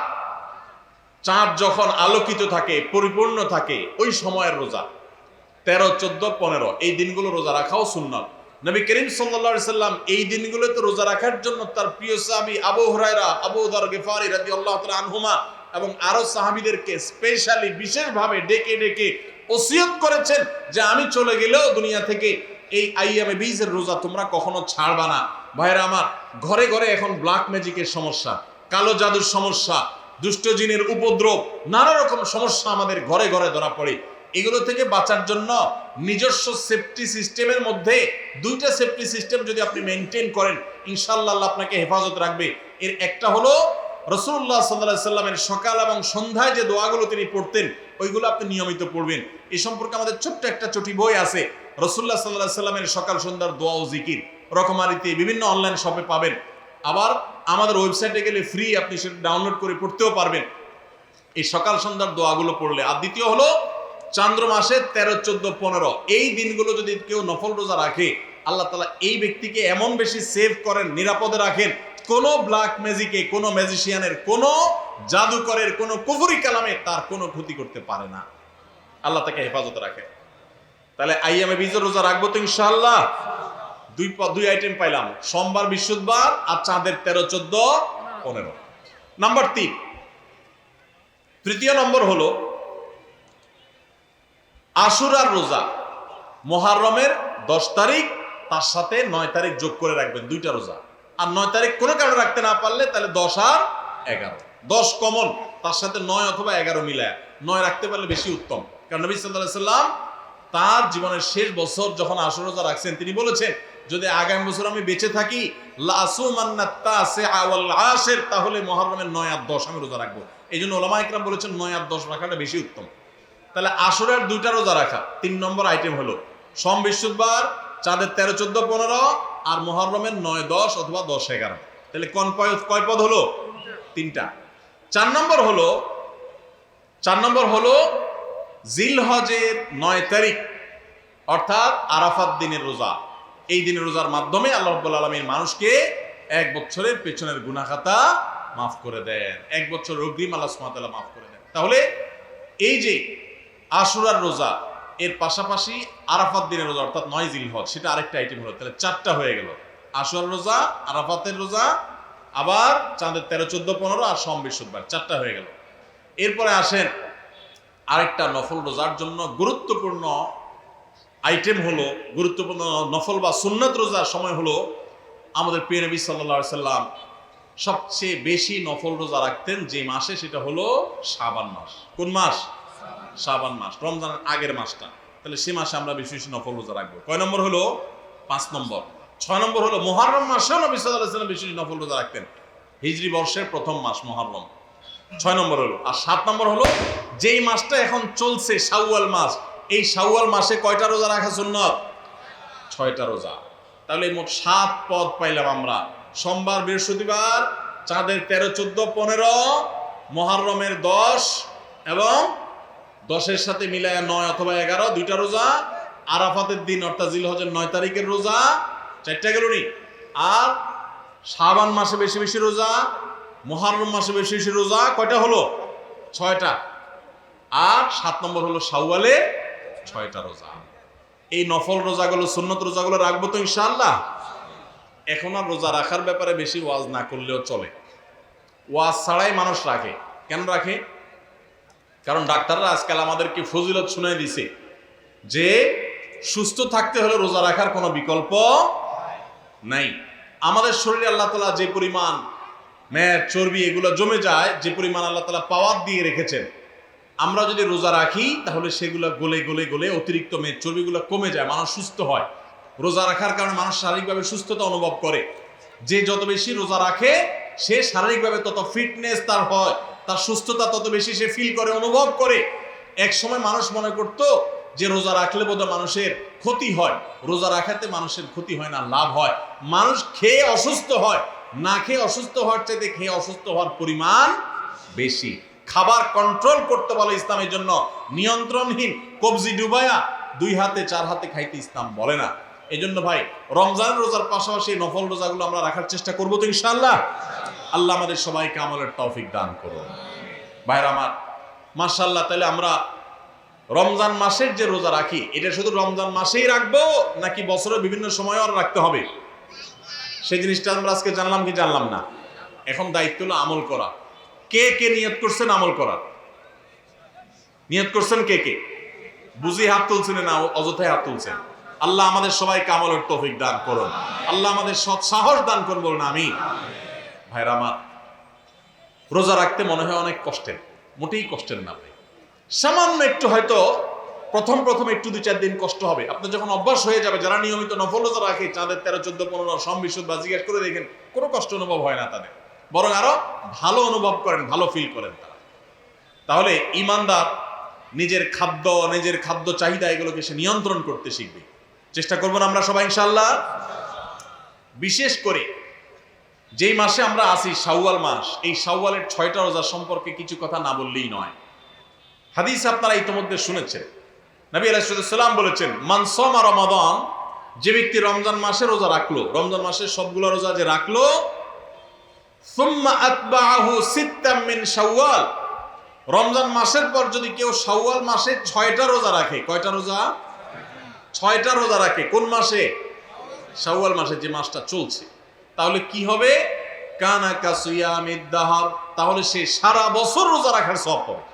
চাঁদ যখন আলোকিত থাকে, পরিপূর্ণ থাকে, ওই সময়ের রোজা 13, 14, 15 এই দিনগুলো রোজা রাখাও সুন্নাত। নবী করিম সাল্লাল্লাহু আলাইহি সাল্লাম এই দিনগুলোতে রোজা রাখার জন্য তার প্রিয় সাহাবী আবু হুরায়রা, আবু যর গিফারি রাদিয়াল্লাহু তাআলা আনহুমা এবং আরো সাহাবীদেরকে স্পেশালি বিশেষভাবে ডেকে ডেকে ওসিয়ত করেছেন যে আমি চলে গেলেও দুনিয়া থেকে এই আইয়ামে 20 এর রোজা তোমরা কখনো ছাড়বা না। ভাইরা আমার, ঘরে ঘরে এখন ব্ল্যাক ম্যাজিকের সমস্যা, কালো জাদুর সমস্যা, দুষ্ট জিনের উপদ্রব, নানা রকম সমস্যা আমাদের ঘরে ঘরে ধরা পড়ে। এগুলো থেকে বাঁচার জন্য নিজস্ব সেফটি সিস্টেমের মধ্যে 2টা সেফটি সিস্টেম যদি আপনি মেনটেন করেন, ইনশাআল্লাহ আল্লাহ আপনাকে হেফাজত রাখবে। এর একটা হলো রাসূলুল্লাহ সাল্লাল্লাহু আলাইহি সাল্লামের সকাল এবং সন্ধ্যায় যে দোয়াগুলো তিনি পড়তেন ওইগুলো আপনি নিয়মিত পড়বেন। এই সম্পর্কে আমাদের ছোট্ট একটা চটি বই আছে, রাসূলুল্লাহ সাল্লাল্লাহু আলাইহি সাল্লামের সকাল সন্ধ্যার দোয়া ও জিকির, রকমারিতে বিভিন্ন অনলাইন শপে পাবেন। আবার আমাদের ওয়েবসাইটে গেলে ফ্রি, আপনি সেটা ডাউনলোড করে পড়তেও পারবেন এই সকাল সন্ধ্যার দোয়াগুলো পড়লে। আর দ্বিতীয় হলো চান্দ্র মাসে 13, 14, 15 এই দিনগুলো যদি কেউ নফল রোজা রাখে, আল্লাহ তাআলা এই ব্যক্তিকে এমন বেশি সেভ করেন, নিরাপদে রাখেন, কোনো ব্ল্যাক ম্যাজিকে, কোনো ম্যাজিশিয়ানের, কোনো জাদুকরের, কোনো কুফরি কালামে তার কোনো ক্ষতি করতে পারে না। আল্লাহ তাকে হেফাজতে রাখে। তাহলে আইয়ামে 20 রোজা রাখবো তো ইনশাআল্লাহ। 2 আইটেম পাইলাম, সোমবার, বৃহস্পতিবার আর চাঁদের 13, 14, 15। নাম্বার 3, তৃতীয় নম্বর হলো আশুরার রোজা। মুহররমের 10 তারিখ, তার সাথে 9 তারিখ যোগ করে রাখবেন, 2টা রোজা। আর 9 তারিখ কোনো কারণে রাখতে না পারলে তাহলে 10 আর 11। 10 কমন, তার সাথে 9 অথবা 11 মিলায় 9 রাখতে পারলে বেশি উত্তম। কারণ নবী সাল্লাল্লাহু আলাইহি সাল্লাম তার জীবনের শেষ বছর যখন আশুরা রোজা রাখছেন, তিনি বলেছেন যদি আগামী বছর আমি বেঁচে থাকি লাসুমান্নাত তাসিআ ওয়াল আশির, তাহলে মুহররমের 9 আর 10 আমি রোজা রাখবো। এই জন্য ওলামা ইকরাম বলেছেন 9 আর 10 রাখাটা বেশি উত্তম। তাহলে আশুরার 2টা রোজা রাখা 3 নম্বর আইটেম হলো সোম, বৃহস্পতিবার, চাঁদের 13, 14, 15 আর মুহররমের 9, 10 অথবা 10, 11। তাহলে কয় পদ হলো? 3টা। 4 নম্বর হলো জিলহজের 9 তারিখ অর্থাৎ আরাফাত দিনের রোজা। এই দিনের রোজার মাধ্যমে আল্লাহ রাব্বুল আলামিন মানুষকে 1 বছরের পেছনের গুনাহ খাতা মাফ করে দেন, 1 বছর অগ্রিম আল্লাহ সুবহানাহু ওয়া তাআলা মাফ করে দেন। তাহলে এই যে আশুরার রোজা, এর পাশাপাশি আরাফাত দিনের রোজা অর্থাৎ 9 জিলহজ, সেটা আরেকটা আইটেম হলো। তাহলে 4টা হয়ে গেল, আশুরার রোজা, আরাফাতের রোজা, আবার চাঁদের 13, 14, 15 আর সোম, বৃহস্পতিবার, 4টা হয়ে গেল। এরপরে আসেন আরেকটা নফল রোজার জন্য গুরুত্বপূর্ণ আইটেম হলো, গুরুত্বপূর্ণ নফল বা সুন্নাত রোজার সময় হলো আমাদের প্রিয় নবী সাল্লাল্লাহু আলাইহি সাল্লাম সবচেয়ে বেশি নফল রোজা রাখতেন যে মাসে, সেটা হলো শাবান মাস। কোন মাস? শাবান মাস, রমজানের আগের মাসটা। তাহলে সে মাসে আমরা বেশি বেশি নফল রোজা রাখবো। কয় নম্বর হলো? 5 নম্বর। 6 নম্বর হলো মুহররম মাসেও নবী সাল্লাল্লাহু আলাইহি সাল্লাম বেশি বেশি নফল রোজা রাখতেন। হিজরি বর্ষের প্রথম মাস মুহররম, 6 নম্বর হলো। আর 7 নম্বর হলো যেই মাসটা এখন চলছে শাওয়াল মাস, এই শাওয়াল মাসে কয়টা রোজা রাখা সুন্নাত? 6টা রোজা। তাহলে মোট 7 পদ পাইলাম আমরা। সোমবার, বৃহস্পতিবার, চাঁদের 13, 14, 15, মুহররমের 10 এবং 10-এর সাথে মিলায় 9 অথবা 11, 2টা রোজা। আরাফাতের দিন অর্থাৎ জিলহজের 9 তারিখের রোজা, 4টা গেল নি। আর শাবান মাসে বেশি বেশি রোজা, মুহররম মাসে বেশি বেশি রোজা, কয়টা হলো? 6টা। আর 7 নম্বর হলো শাওয়ালে 6টা রোজা। এই নফল রোজাগুলো, সুন্নত রোজাগুলো রাখবো তো ইনশাআল্লাহ। এখন আর রোজা রাখার ব্যাপারে বেশি ওয়াজ না করলেও চলে। ওয়াজ ছাড়াই মানুষ রাখে। কেন রাখে? কারণ ডাক্তাররা আজকাল আমাদেরকে ফজিলত শুনাই দিছে যে সুস্থ থাকতে হলে রোজা রাখার কোনো বিকল্প নাই। আমাদের শরীরে আল্লাহ তাআলা যে পরিমাণ মেদ চর্বি এগুলো জমে যায়, যে পরিমাণ আল্লাহ তাআলা পাওয়ার দিয়ে রেখেছেন, আমরা যদি রোজা রাখি তাহলে সেগুলো গলে গলে গলে অতিরিক্ত মেদ চর্বিগুলো কমে যায়, মানুষ সুস্থ হয়। রোজা রাখার কারণে মানুষ শারীরিকভাবে সুস্থতা অনুভব করে। যে যত বেশি রোজা রাখে সে শারীরিকভাবে তত ফিটনেস তার হয়, তার সুস্থতা তত বেশি সে ফিল করে, অনুভব করে। এক সময় মানুষ মনে করতো যে রোজা রাখলে বোধহয় মানুষের ক্ষতি হয়। রোজা রাখাতে মানুষের ক্ষতি হয় না, লাভ হয়। মানুষ খেয়ে অসুস্থ হয়, না খেয়ে অসুস্থ হওয়ার চাইতে খেয়ে অসুস্থ হওয়ার পরিমাণ বেশি। খাবার কন্ট্রোল করতে বলে ইসলামের জন্য, নিয়ন্ত্রণহীন কবজি ডুবায়া 2 হাতে 4 হাতে খাইতে ইসলাম বলে না। এই জন্য ভাই, রমজানের রোজার পাশাপাশি নফল রোজাগুলো আমরা রাখার চেষ্টা করবো তো ইনশাআল্লাহ। আল্লাহ আমাদের সবাইকে আমলের তৌফিক দান করুন। ভাইরা আমার, মাশাআল্লাহ, তাহলে আমরা রমজান মাসের যে রোজা রাখি, এটা শুধু রমজান মাসেই রাখবো নাকি বছরের বিভিন্ন সময় আর রাখতে হবে? সেই জিনিসটা আমরা আজকে জানলাম কি জানলাম না? এখন দায়িত্ব হলো আমল করা। কে কে নিয়ত করছেন আমল করার? নিয়ত করছেন কে কে? বুঝি হাত তুলছেন না অযথায় হাত তুলছেন? আল্লাহ আমাদের সবাইকে আমলের তৌফিক দান করুন। আল্লাহ আমাদের সৎ সাহস দান করুন, বলুন আমিন। ভাইরা আমার, রোজা রাখতে মনে হয় অনেক কষ্টের, মোটেই কষ্টের না ভাই। সামান্য একটু হয়তো প্রথম একটু 2-4 দিন কষ্ট হবে। আপনার যখন অভ্যাস হয়ে যাবে, যারা নিয়মিত নফল রোজা রাখে, চাঁদের 13, 14, 15 সম বিশুদ্ধ বা জিজ্ঞেস করে দেখেন, কোনো কষ্ট অনুভব হয় না তাদের, বরং আরো ভালো অনুভব করেন, ভালো ফিল করেন তারা। তাহলে ইমানদার নিজের খাদ্য চাহিদা এগুলোকে সে নিয়ন্ত্রণ করতে শিখবে। চেষ্টা করবো না আমরা সবাই ইনশাআল্লাহ। বিশেষ করে যেই মাসে আমরা আছি, শাওয়াল মাস, এই শাওয়ালের 6টা রোজা সম্পর্কে কিছু কথা না বললেই নয়। হাদিস আপনারা ইতিমধ্যে শুনেছেন। নবী আলাইহিস সালাম বলেছেন, মান সামা রমাদান, যে ব্যক্তি রমজান মাসে রোজা রাখলো, রমজান মাসের সবগুলো রোজা যে রাখলো, সুম্মা আতবাআহু সিত্তাম মিন শাওয়াল, রমজান মাসের পর যদি কেউ শাওয়াল মাসে 6টা রোজা রাখে, কয়টা রোজা? 6টা রোজা রাখে। কোন মাসে? শাওয়াল মাসে, যে মাসটা চলছে। তাহলে কি হবে? কানা কাসিয়ামিদ দাহর, তাহলে সে সারা বছর রোজা রাখার সওয়াব পাবে।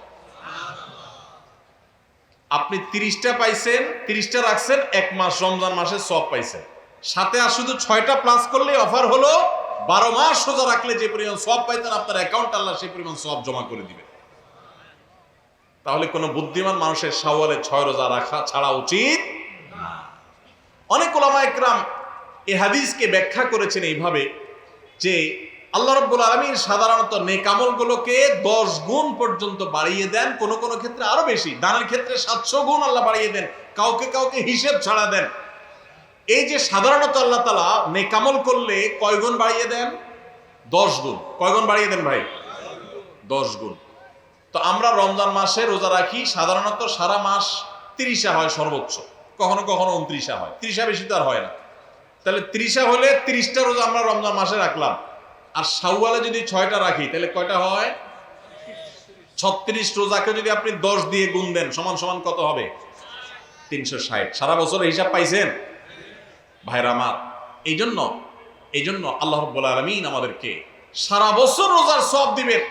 আপনি 30টা পাইছেন, 30টা রাখছেন, 1 মাস রমজান মাসের সওয়াব পাইছেন। সাথে আর শুধু 6টা প্লাস করলে অফার হলো 12 মাস রোজা রাখলে যে পরিমাণ সওয়াব পাইতেন, আপনার অ্যাকাউন্ট আল্লাহ সেই পরিমাণ সওয়াব জমা করে দিবে। তাহলে কোনো বুদ্ধিমান মানুষের শাওয়ালে 6 রোজা রাখা ছাড়া উচিত না। অনেক উলামা ইকরাম এই হাদিসকে ব্যাখ্যা করেছেন এইভাবে যে আল্লাহ রাব্বুল আলামিন সাধারণত নেক আমলগুলোকে 10 গুণ পর্যন্ত বাড়িয়ে দেন, কোন কোন ক্ষেত্রে আরো বেশি। দানের ক্ষেত্রে 700 গুণ আল্লাহ বাড়িয়ে দেন, কাউকে কাউকে হিসেব ছাড়া দেন। এই যে সাধারণত আল্লাহ তাআলা নেক আমল করলে কয় গুণ বাড়িয়ে দেন? 10 গুণ। কয় গুণ বাড়িয়ে দেন ভাই? 10 গুণ। তো আমরা রমজান মাসে রোজা রাখি, সাধারণত সারা মাস 30 হয় সর্বোচ্চ, কখনো কখনো 29 হয়, 30 বেশি তো আর হয় না। তাহলে 30 হলে 30টা রোজা আমরা রমজান মাসে রাখলাম। আর শাওয়ালে যদি 6টা রাখি তাহলে কয়টা হয়? 36 রোজাকে যদি আপনি 10 দিয়ে গুণ দেন সমান সমান কত হবে? 360। সারা বছরের হিসাব পাইছেন ভাইরা আমার। এই জন্য আল্লাহ রাব্বুল আলামিন আমাদেরকে সারা বছর রোজার সওয়াব দিবেন।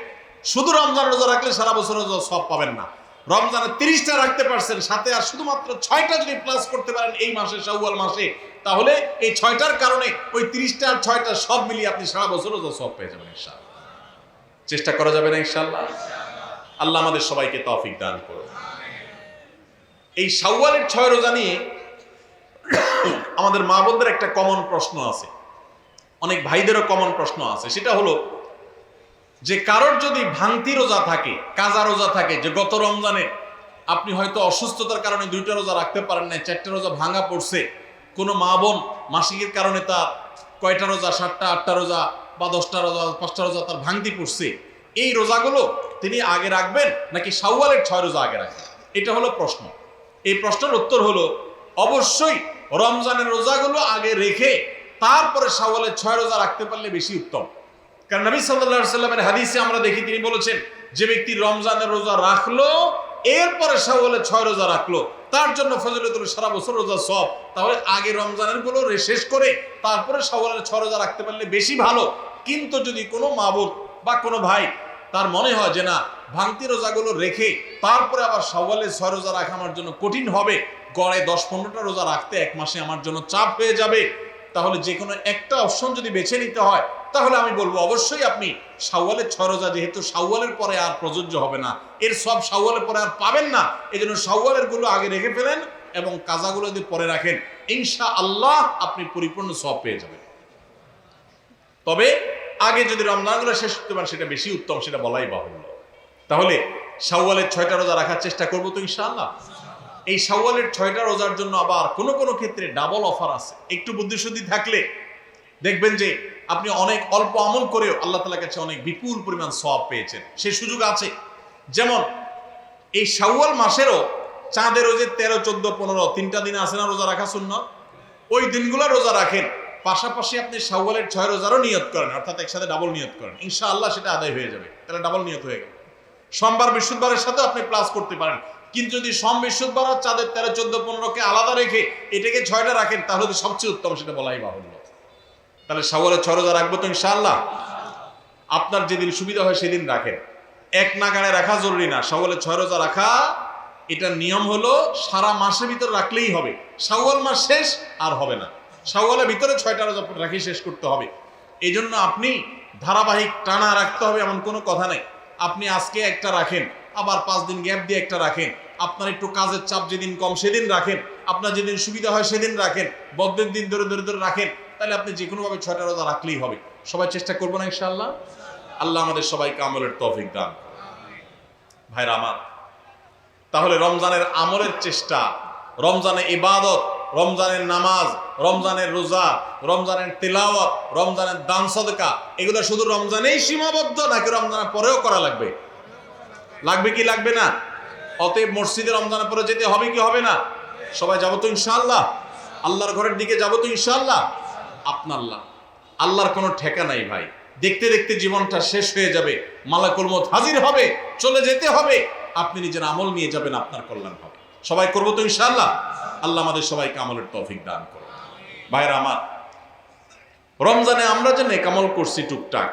শুধু রমজান রোজা রাখলে সারা বছর রোজার সওয়াব পাবেন না। রমজানে 30টা রাখতে পারছেন, সাথে আর শুধুমাত্র 6টা যদি প্লাস করতে পারেন এই মাসে, শাওয়াল মাসে, তাহলে এই 6টার কারণে ওই 30টা আর 6টা সব মিলিয়ে আপনি সারা বছর রোজা সওয়াব পেয়ে যাবেন ইনশাআল্লাহ। চেষ্টা করা যাবে না ইনশাআল্লাহ? আল্লাহ আমাদের সবাইকে তৌফিক দান করুন। এই শাওয়ালের 6 রোজা নিয়ে আমাদের মা বোনদের একটা কমন প্রশ্ন আছে, অনেক ভাইদেরও কমন প্রশ্ন আছে। সেটা হলো যে কারোর যদি ভাঙতি রোজা থাকে, কাজা রোজা থাকে, যে গত রমজানে আপনি হয়তো অসুস্থতার কারণে 2টা রোজা রাখতে পারেন না, 4টা রোজা ভাঙা পড়ছে। কোনো মা বোন মাসিকের কারণে তার কয়টা রোজা, 7টা 8টা রোজা বা 10টা রোজা 5টা রোজা তার ভাঙতি পড়ছে। এই রোজাগুলো তিনি আগে রাখবেন নাকি শাওয়ালের 6 রোজা আগে রাখবেন? এটা হলো প্রশ্ন। এই প্রশ্নের উত্তর হলো অবশ্যই রমজানের রোজাগুলো আগে রেখে তারপরে শাওয়ালের 6 রোজা রাখতে পারলে বেশি উত্তম। কারণ নবী সাল্লাল্লাহু আলাইহি সাল্লামের হাদিসে আমরা দেখি, তিনি বলেছেন যে ব্যক্তি রমজানের রোজা রাখলো এরপরে শাওয়ালের 6 রোজা রাখলো, তার জন্য ফজিলতুল সারা বছর রোজা সওয়াব। তাহলে আগে রমজানের গুলো শেষ করে তারপরে শাওয়ালের 6 রোজা রাখতে পারলে বেশি ভালো। কিন্তু যদি কোনো মা বোন বা কোনো ভাই তার মনে হয় যে না, ভাঙতি রোজাগুলো রেখে তারপরে আবার শাওয়ালের 6 রোজা রাখা আমার জন্য কঠিন হবে, গড়ে 10-15টা রোজা রাখতে 1 মাসে আমার জন্য চাপ হয়ে যাবে, তাহলে যে কোনো একটা অপশন যদি বেছে নিতে হয় তাহলে আমি বলবো অবশ্যই আপনি শাওয়ালের 6 রোজা, যেহেতু শাওয়ালের পরে আর প্রযোজ্য হবে না, এর সব শাওয়ালের পরে আর পাবেন না, এই জন্য শাওয়ালের গুলো আগে রেখে ফেলেন এবং কাজাগুলো যদি পরে রাখেন, ইনশাআল্লাহ আপনি পরিপূর্ণ সওয়াব পেয়ে যাবেন। তবে আগে যদি রমজানগুলো শেষ করতে পারেন সেটা বেশি উত্তম, সেটা বলাই বাহুল্য। তাহলে শাওয়ালের 6টা রোজা রাখার চেষ্টা করবো তো ইনশাআল্লাহ। এই শাওয়ালের 6টা রোজার জন্য আবার কোনো কোনো ক্ষেত্রে ডাবল অফার আছে। একটু বুদ্ধিশুদ্ধি থাকলে দেখবেন যে আপনি অনেক অল্প আমল করেও আল্লাহ তাআলার কাছে অনেক বিপুল পরিমাণ সওয়াব পেয়েছেন, সেই সুযোগ আছে। যেমন এই শাওয়াল মাসেরও চাঁদের ওই যে 13, 14, 15 তিনটা দিন আছে না রোজা রাখা সুন্নাত, ওই দিনগুলো রোজা রাখেন, পাশাপাশি আপনি শাওয়ালের 6 রোজারও নিয়ত করেন, অর্থাৎ একসাথে ডাবল নিয়ত করেন, ইনশাআল্লাহ সেটা আদায় হয়ে যাবে। তাহলে ডাবল নিয়ত হয়ে গেল। সোমবার বৃহস্পতিবারের সাথে আপনি প্লাস করতে পারেন, কিন্তু যদি সোম বৃহস্পতিবার আর চাঁদের 13, 14, 15কে আলাদা রেখে এটাকে 6টা রাখেন তাহলে তো সবচেয়ে উত্তম, সেটা বলাই বাহুল্য। তাহলে শাওয়ালের 6 রোজা রাখবো তো ইনশাআল্লাহ। আপনার যেদিন সুবিধা হয় সেদিন রাখেন, এক নাগাড়ে রাখা জরুরি না। শাওয়ালের 6 রোজা রাখা এটা নিয়ম হলো সারা মাসের ভিতর রাখলেই হবে, শাওয়াল মাস শেষ আর হবে না, শাওয়ালের ভিতরে 6টা রোজা রাখি শেষ করতে হবে। এই জন্য আপনি ধারাবাহিক টানা রাখতে হবে এমন কোনো কথা নেই। আপনি আজকে একটা রাখেন, আবার 5 দিন গ্যাপ দিয়ে একটা রাখেন, আপনার একটু কাজের চাপ যেদিন কম সেদিন রাখেন, আপনার যেদিন সুবিধা হয় সেদিন রাখেন, বদ্ধের দিন ধরে ধরে ধরে রাখেন, তাহলে আপনি যে কোনোভাবে 6টা রোজা রাখলেই হবে। সবাই চেষ্টা করবো না ইনশাআল্লাহ? আল্লাহ আমাদের সবাইকে আমলের তৌফিক দান। ভাইরা আমার, তাহলে রমজানের আমলের চেষ্টা, রমজানের ইবাদত, রমজানের নামাজ, রমজানের রোজা, রমজানের তিলাওয়াত, রমজানের দান সদকা, এগুলো শুধু রমজানেই সীমাবদ্ধ নাকি রমজানের পরেও করা লাগবে? লাগবে কি লাগবে না? অতএব মসজিদে রমজানের পরে যেতে হবে কি হবে না? সবাই যাবো তো ইনশাআল্লাহ? আল্লাহর ঘরের দিকে যাবো তো ইনশাআল্লাহ? আল্লাহর কোনো ঠেকা নাই ভাই, দেখতে দেখতে জীবনটা শেষ হয়ে যাবে, মালাকুল মউত হাজির হবে, চলে যেতে হবে, আপনি নিজের আমল নিয়ে যাবেন, আপনার কল্যাণ হবে। সবাই করবো তো ইনশাআল্লাহ? আল্লাহ আমাদের সবাইকে আমলের তৌফিক দান করুন। ভাইরা আমার, রমজানে আমরা যে নেক আমল করছি টুকটাক,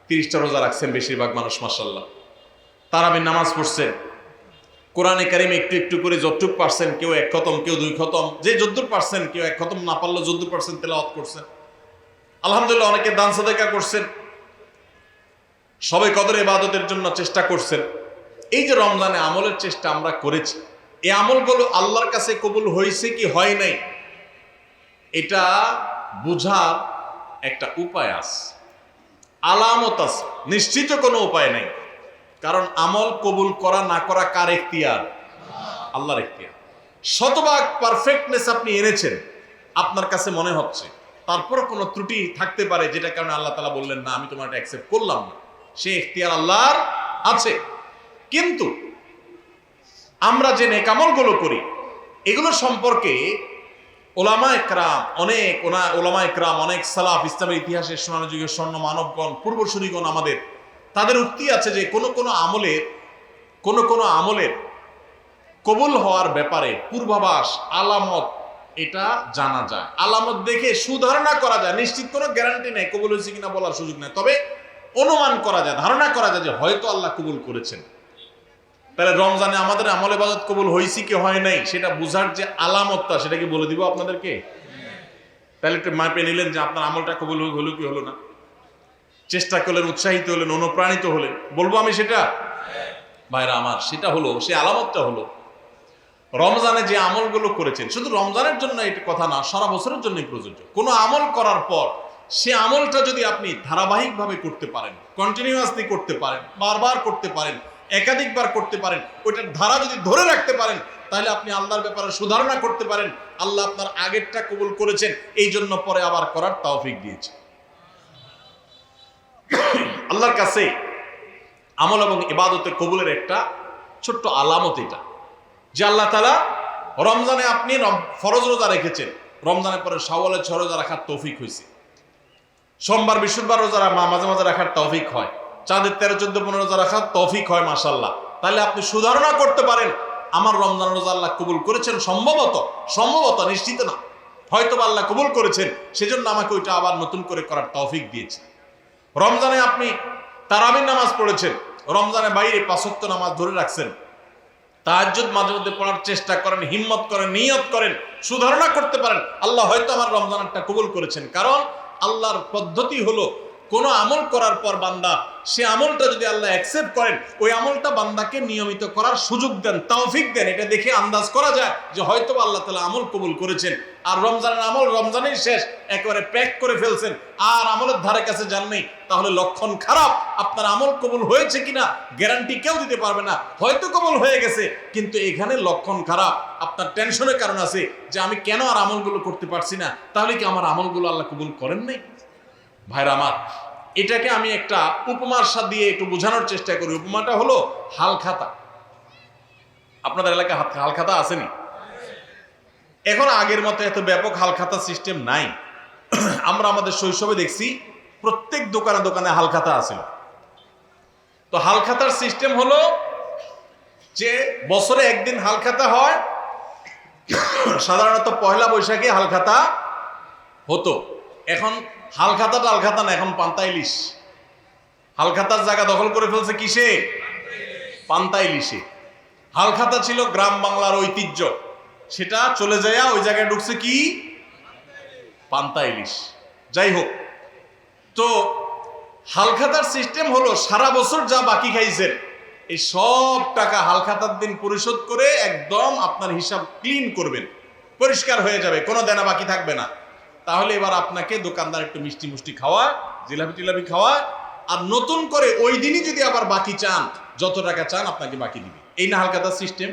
30টা রোজা রাখছেন বেশিরভাগ মানুষ মাশাআল্লাহ, তারাবির নামাজ পড়ছেন, কোরআনে কারিম একটু একটু করে যতটুক পারছেন, কেউ 1 খতম, কেউ 2 খতম, যে যতদূর পারছেন, কেউ 1 খতম না পারলেও যতদূর পারছেন তেলাওয়াত করছেন, আলহামদুলিল্লাহ। অনেকে দান সাদাকা করছেন, সবে কদর ইবাদতের জন্য চেষ্টা করছেন। এই যে রমজানে আমলের চেষ্টা আমরা করেছি, এই আমলগুলো আল্লাহর কাছে কবুল হয়েছে কি হয় নাই এটা বুঝার একটা উপায় আছে, আলামত আছে, নিশ্চিত কোনো উপায় নাই। কারণ আমল কবুল করা না করা কার এখতিয়ার? আল্লাহর এখতিয়ার। শতভাগ পারফেক্টনেস আপনি এনেছেন, আপনার কাছে মনে হচ্ছে, তারপর কোনো ত্রুটি থাকতে পারে যেটা কারণে আল্লাহ তাআলা বললেন না আমি তোমার এটা অ্যাকসেপ্ট করলাম না, সে এখতিয়ার আল্লাহর আছে। কিন্তু আমরা যে নেক আমলগুলো করি এগুলো সম্পর্কে ওলামায়ে কেরাম অনেক সালাফ, ইসলামের ইতিহাসের সোনারযুগের স্বর্ণ মানবগণ, পূর্বসূরীগণ আমাদের, তাদের উক্তি আছে যে কোন কোন আমলের কবুল হওয়ার ব্যাপারে পূর্বাভাস, আলামত এটা জানা যায়, আলামত দেখে সুধারণা করা যায়। নিশ্চিত কোনো গ্যারান্টি নেই কবুল হয়েছে কিনা বলার সুযোগ নেই, তবে অনুমান করা যায়, ধারণা করা যায় যে হয়তো আল্লাহ কবুল করেছেন। তাহলে রমজানে আমাদের আমল ইবাদত কবুল হয়েছে কি হয় নাই সেটা বুঝার যে আলামতটা, সেটা কি বলে দিব আপনাদেরকে? তাহলে একটু মাপে নিলেন যে আপনার আমলটা কবুল হলো কি হলো না, চেষ্টা করলেন, উৎসাহিত হলেন, অনুপ্রাণিত হলেন, বলবো আমি সেটা? ভাইরা আমার, সেটা হলো, সে আলামতটা হলো রমজানে যে আমলগুলো করেছেন, শুধু রমজানের জন্য এটা কথা না, সারা বছরের জন্যই প্রযোজ্য। কোনো আমল করার পর সে আমলটা যদি আপনি ধারাবাহিকভাবে করতে পারেন, কন্টিনিউয়াসলি করতে পারেন, বারবার করতে পারেন, একাধিকবার করতে পারেন, ওইটার ধারা যদি ধরে রাখতে পারেন, তাহলে আপনি আল্লাহর ব্যাপারে সুধারণা করতে পারেন, আল্লাহ আপনার আগেরটা কবুল করেছেন, এই জন্য পরে আবার করার তৌফিক দিয়েছে। আল্লাহর কাছে আমল এবং ইবাদতের কবুলের একটা ছোট্ট আলামত এটা, যে আল্লাহ তাআলা রমজানে আপনি ফরজ রোজা রেখেছেন, রমজানের পরে শাওয়ালের 6 রোজা রাখার তৌফিক হয়েছে, সোমবার বৃহস্পতিবার রোজা মাঝে মাঝে রাখার তৌফিক হয়, চাঁদের 13, 14, 15 রোজা রাখার তৌফিক হয় মাশাআল্লাহ। তাহলে আপনি সুধারণা করতে পারেন আমার রমজান রোজা আল্লাহ কবুল করেছেন, সম্ভবত নিশ্চিত না, হয়তো আল্লাহ কবুল করেছেন, সেজন্য আমাকে ওইটা আবার নতুন করে করার তৌফিক দিয়েছে। রমজানে আপনি তারাবির নামাজ পড়েছেন, রমজানের বাইরে 5 ওয়াক্ত নামাজ ধরে রাখছেন, তাহাজ্জুদ মাঝে মধ্যে পড়ার চেষ্টা করেন, হিম্মত করেন, নিয়ত করেন, সুধারণা করতে পারেন আল্লাহ হয়তো আমার রমজানটা কবুল করেছেন। কারণ আল্লাহর পদ্ধতি হলো কোন আমল করার পর বান্দা সে আমলটা যদি আল্লাহ অ্যাকসেপ্ট করেন, ওই আমলটা বান্দাকে নিয়মিত করার সুযোগ দেন, তৌফিক দেন। এটা দেখে আন্দাজ করা যায় যে হয়তো আল্লাহ তাআলা আমল কবুল করেছেন। আর রমজানের আমল রমজানেই শেষ, একেবারে প্যাক করে ফেলছেন, আর আমলের ধারে কাছে যান নেই, তাহলে লক্ষণ খারাপ। আপনার আমল কবুল হয়েছে কিনা গ্যারান্টি কেউ দিতে পারবে না। হয়তো কবুল হয়ে গেছে, কিন্তু এখানে লক্ষণ খারাপ। আপনার টেনশনের কারণ আছে যে আমি কেন আর আমলগুলো করতে পারছি না, তাহলে কি আমার আমলগুলো আল্লাহ কবুল করেন নাই? ভাইরা আমার, এটাকে আমি একটা উপমার সাথে দিয়ে একটু বোঝানোর চেষ্টা করি। উপমাটা হলো হালখাতা। আপনাদের এলাকায় হালখাতা আসেনি? এখন আগের মতো এত ব্যাপক হালখাতা সিস্টেম নাই। আমরা আমাদের শৈশবে দেখছি প্রত্যেক দোকানে দোকানে হালখাতা আছে। তো হালখাতার সিস্টেম হলো যে বছরে একদিন হালখাতা হয়, সাধারণত পয়লা বৈশাখে হালখাতা হতো। এখন হালখাতা না, এখন পান্তা ইলিশ। হালখাতার জায়গা দখল করে ফেলছে কিসে? পান্তা ইলিশে। হালখাতা ছিল গ্রাম বাংলার ঐতিহ্য, সেটা চলে যায় ওই জায়গায় ঢুকছে কি? পান্তা ইলিশ। যাই হোক, তো হালখাতার সিস্টেম হলো সারা বছর যা বাকি খাইছেন এই সব টাকা হালখাতার দিন পরিশোধ করে একদম আপনার হিসাব ক্লিন করবেন, পরিষ্কার হয়ে যাবে, কোনো দেনা বাকি থাকবে না। তাহলে এবার আপনাকে দোকানদার একটু মিষ্টি মুষ্টি খাওয়া, জিলাপি টিলাপি খাওয়া, আর নতুন করে ওই দিনই যদি আবার বাকি চান, যত টাকা চান আপনাকে বাকি দিবে। এই না হালখাতার সিস্টেম?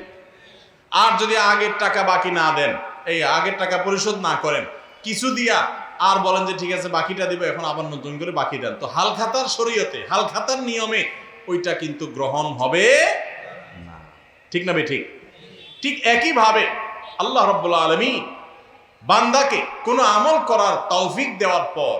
আর যদি আগের টাকা বাকি না দেন, এই আগের টাকা পরিশোধ না করেন, কিছু দিয়া আর বলেন যে ঠিক আছে বাকিটা দিব, এখন আবার নতুন করে বাকি দেন, তো হালখাতার শরীয়তে, হালখাতার নিয়মে ওইটা কিন্তু গ্রহণ হবে না। ঠিক না ঠিক? ঠিক একইভাবে আল্লাহ রাব্বুল আলামিন বান্দাকে কোনো আমল করার তৌফিক দেওয়ার পর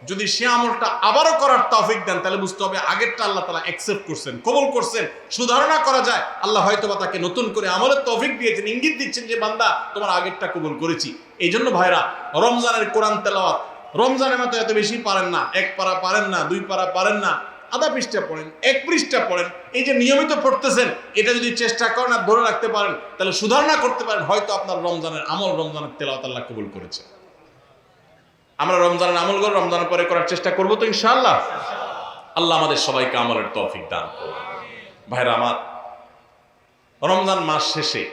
যদি সে আমলটা আবারও করার তৌফিক দেন, তাহলে বুঝতে হবে আগেরটা আল্লাহ তাআলা অ্যাকসেপ্ট করছেন, কবুল করছেন। সুধারণা করা যায় আল্লাহ হয়তোবা তাকে নতুন করে আমলের তৌফিক দিয়েছেন, ইঙ্গিত দিচ্ছেন যে বান্দা তোমার আগেরটা কবুল করেছি। এই জন্য ভাইরা, রমজানের কোরআন তেলাওয়াত রমজানের মতো এত বেশি পারেন না, এক পারা পারেন না, দুই পারা পারেন না, আধা পৃষ্ঠা পড়েন, এক পৃষ্ঠা পড়েন, এই যে নিয়মিত পড়তেছেন, এটা যদি চেষ্টা করেন আর ধরে রাখতে পারেন, তাহলে সুধারণা করতে পারেন হয়তো আপনার রমজানের আমল, রমজানের তেলাওয়াত আল্লাহ কবুল করেছে। আমরা রমজানের আমলগুলো রমজানের পরে করার চেষ্টা করবো তো ইনশাআল্লাহ। আল্লাহ আমাদের সবাইকে আমলের তৌফিক দান করুন। ভাইরা আমার, রমজান মাস শেষে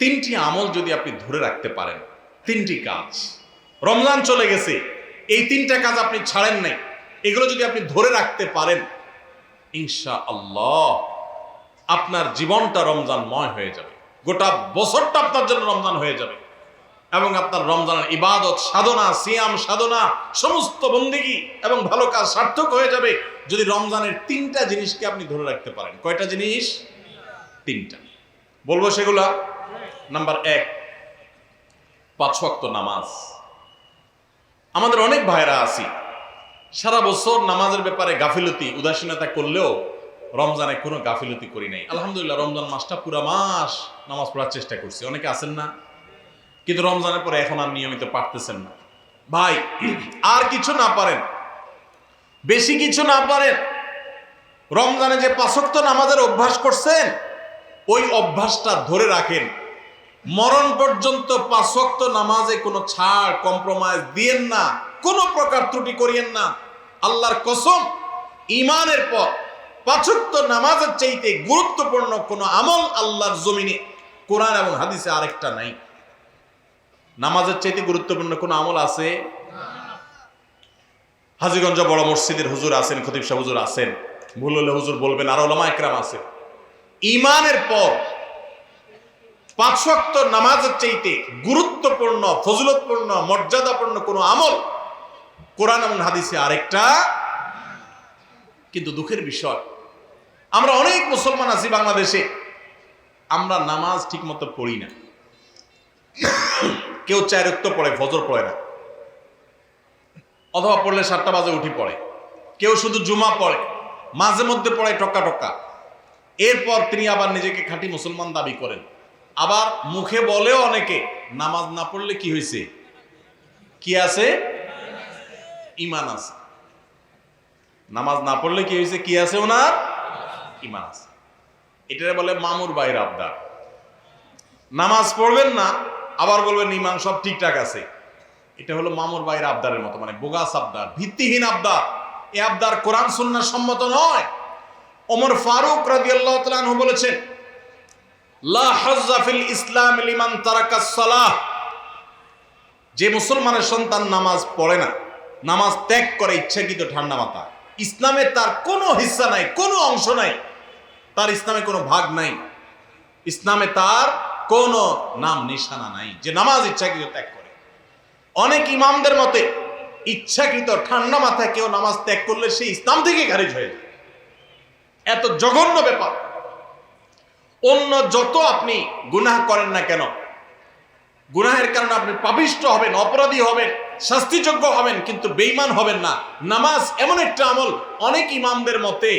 তিনটি আমল যদি আপনি ধরে রাখতে পারেন, তিনটি কাজ, রমজান চলে গেছে, এই তিনটা কাজ আপনি ছাড়েন নাই, এগুলো যদি আপনি ধরে রাখতে পারেন, ইনশাআল্লাহ আপনার জীবনটা রমজানময় হয়ে যাবে, গোটা বছরটা আপনার জন্য রমজান হয়ে যাবে, এবং আপনার রমজানের ইবাদত, সাধনা, সিয়াম সাধনা, সমস্ত বন্দেগী এবং ভালো কাজ সার্থক হয়ে যাবে যদি রমজানের তিনটা জিনিসকে আপনি ধরে রাখতে পারেন। কয়টা জিনিস? তিনটা। বলবো সেগুলা। নাম্বার 1, 5 ওয়াক্ত নামাজ। আমাদের অনেক ভাইরা আছি সারা বছর নামাজের ব্যাপারে গাফিলতি, উদাসীনতা করলেও রমজানে কোনো গাফিলতি করি নাই। আলহামদুলিল্লাহ, রমজান মাসটা পুরা মাস নামাজ পড়ার চেষ্টা করছি। অনেকে আছেন না, কিন্তু রমজানের পরে এখন আর নিয়মিত পারতেছেন না। ভাই, আর কিছু না পারেন, বেশি কিছু না পারেন, রমজানে যে 5 ওয়াক্ত নামাজের অভ্যাস করছেন, ওই অভ্যাসটা ধরে রাখেন। মরণ পর্যন্ত 5 ওয়াক্ত নামাজে কোনো ছাড়, কম্প্রোমাইজ দিয়েন না, কোনো প্রকার ত্রুটি করিয়েন না। আল্লাহর কসম, ঈমানের পর 5 ওয়াক্ত নামাজের চাইতে গুরুত্বপূর্ণ কোনো আমল আল্লাহর জমিনে, কোরআন এবং হাদিসে আরেকটা নাই। নামাজের চাইতে গুরুত্বপূর্ণ কোন আমল আছে? হাজীগঞ্জ বড় মসজিদের হুজুর আছেন, খতিব সাহেব হুজুর আছেন, ভুল হলে হুজুর বলবেন, আর উলামা ইকরাম আছে। ঈমানের পর 5 ওয়াক্ত নামাজের চাইতে গুরুত্বপূর্ণ, ফজিলতপূর্ণ, মর্যাদাপূর্ণ কোন আমল কোরআন এবং হাদিসে আরেকটা। কিন্তু দুঃখের বিষয়, আমরা অনেক মুসলমান আছি বাংলাদেশে, আমরা নামাজ ঠিক মতো পড়ি না। কেউ 4 ওয়াক্ত পড়ে, ফজর পড়ে না, অথবা পড়লে 7টা বাজে উঠি পড়ে। কেউ শুধু জুমা পড়ে, মাঝে মধ্যে পড়ে টক্কা টক্কা। এরপর তিনি আবার নিজেকে খাঁটি মুসলমান দাবি করেন। আবার মুখে বলেও অনেকে, নামাজ না পড়লে কি হয়েছে? কি আছে? ঈমান আছে। নামাজ না পড়লে কি হয়েছে? কি আছে? ওনার ঈমান আছে। এটারে বলে মামুর বাইর আবদার। নামাজ পড়বেন না, আবার বলবেন ইমান সব ঠিকঠাক আছে। এটা হলো মামুর বাইর আবদারের মতো, মানে বোগাস আবদার, ভিত্তিহীন আবদার। এই আবদার কোরআন সুন্নাহ সম্মত নয়। ওমর ফারুক রাদিয়াল্লাহু তাআলা আনহু বলেছেন, লা হাজ্জা ফিল ইসলাম লিমান তারাকাস সালাহ। যে মুসলমানের সন্তান নামাজ পড়ে না, নামাজ ত্যাগ করে ইচ্ছাকৃত ঠান্ডা মাথা, ইসলামে তার কোনো হিস্সা নাই, কোনো অংশ নাই, তার ইসলামে কোনো ভাগ নাই, ইসলামে তার কোনো নাম নিশানা নাই যে নামাজ ইচ্ছাকৃত ত্যাগ করে। অনেক ইমামদের মতে ইচ্ছাকৃত ঠান্ডা মাথায় কেউ নামাজ ত্যাগ করলে সে ইসলাম থেকে খারিজ হয়ে যায়। এত জঘন্য ব্যাপার। অন্য যত আপনি গুনাহ করেন না কেন, গুনাহের কারণে আপনি পাপিষ্ঠ হবেন, অপরাধী হবেন, শাস্তিযোগ্য হবেন, কিন্তু বেঈমান হবেন না। নামাজ এমন একটা আমল, অনেক ইমামদের মতে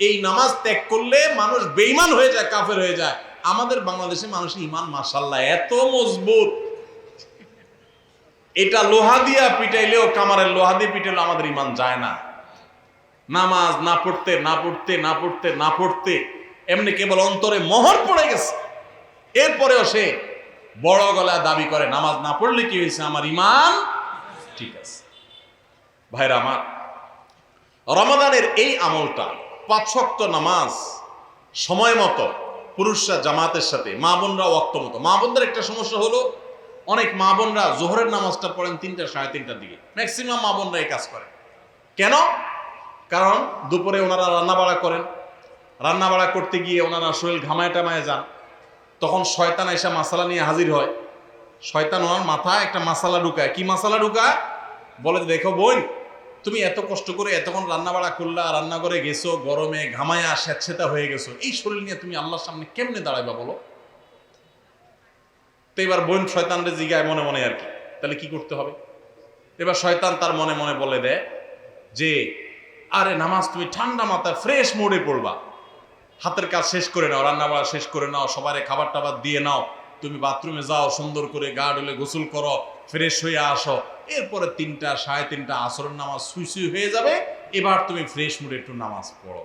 এই নামাজ ত্যাগ করলে মানুষ বেঈমান হয়ে যায়, কাফের হয়ে যায়। আমাদের বাংলাদেশে মানুষের ইমান মাশাআল্লাহ এত মজবুত, এটা লোহা দিয়া পিটাইলেও, কামারের লোহা দিয়ে পিটাইলেও আমাদের ইমান যায় না। নামাজ না পড়তে না পড়তে না পড়তে না পড়তে এমনি কেবল অন্তরে মোহর পড়ে গেছে, এরপরেও সে বড় গলায় দাবি করে নামাজ না পড়লে কি হয়েছে, আমার ইমান ঠিক আছে। ভাইরা আমার, রমাদানের এই আমলটা, 5 ওয়াক্ত নামাজ সময় মতো পুরুষরা জামাতের সাথে, মা বোনরা ওয়াক্ত মতো। মা বোনদের একটা সমস্যা হলো, অনেক মা বোনরা জোহরের নামাজটা পড়েন 3টা সাড়ে 3টার দিকে। ম্যাক্সিমাম মা বোনরা এই কাজ করে। কেন? কারণ দুপুরে ওনারা রান্নাবাড়া করেন, রান্নাবাড়া করতে গিয়ে ওনারা শরীর ঘামায় টামায় যান, তখন শয়তান এসে মাসালা নিয়ে হাজির হয়। শয়তান ওনার মাথায় একটা মাসালা ঢুকায়। কি মাসালা ঢুকায়? বলে, দেখো বোন, তুমি এত কষ্ট করে এতক্ষণ রান্নাবাড়া করলা, রান্না করে গেছো, গরমে ঘামায়া স্যাঁতসেঁতা হয়ে গেছো, এই শরীর নিয়ে তুমি আল্লাহর সামনে কেমনে দাঁড়াইবা বলো? তো এবার বোন শয়তানরে জিগায় মনে মনে আর কি, তাহলে কি করতে হবে? এবার শয়তান তার মনে মনে বলে দেয় যে, আরে নামাজ তুমি ঠান্ডা মাথায় ফ্রেশ মোডে পড়বা, হাতের কাজ শেষ করে নাও, রান্নাবাড়া শেষ করে নাও, সবারে খাবার টাবার দিয়ে নাও, তুমি বাথরুমে যাও, সুন্দর করে গা ডলে গোসল করো, ফ্রেশ হয়ে আসো, এরপরে 3টা সাড়ে 3টা আসরের নামাজ সুই সুই হয়ে যাবে, এবার তুমি ফ্রেশ মুডে একটু নামাজ পড়ো।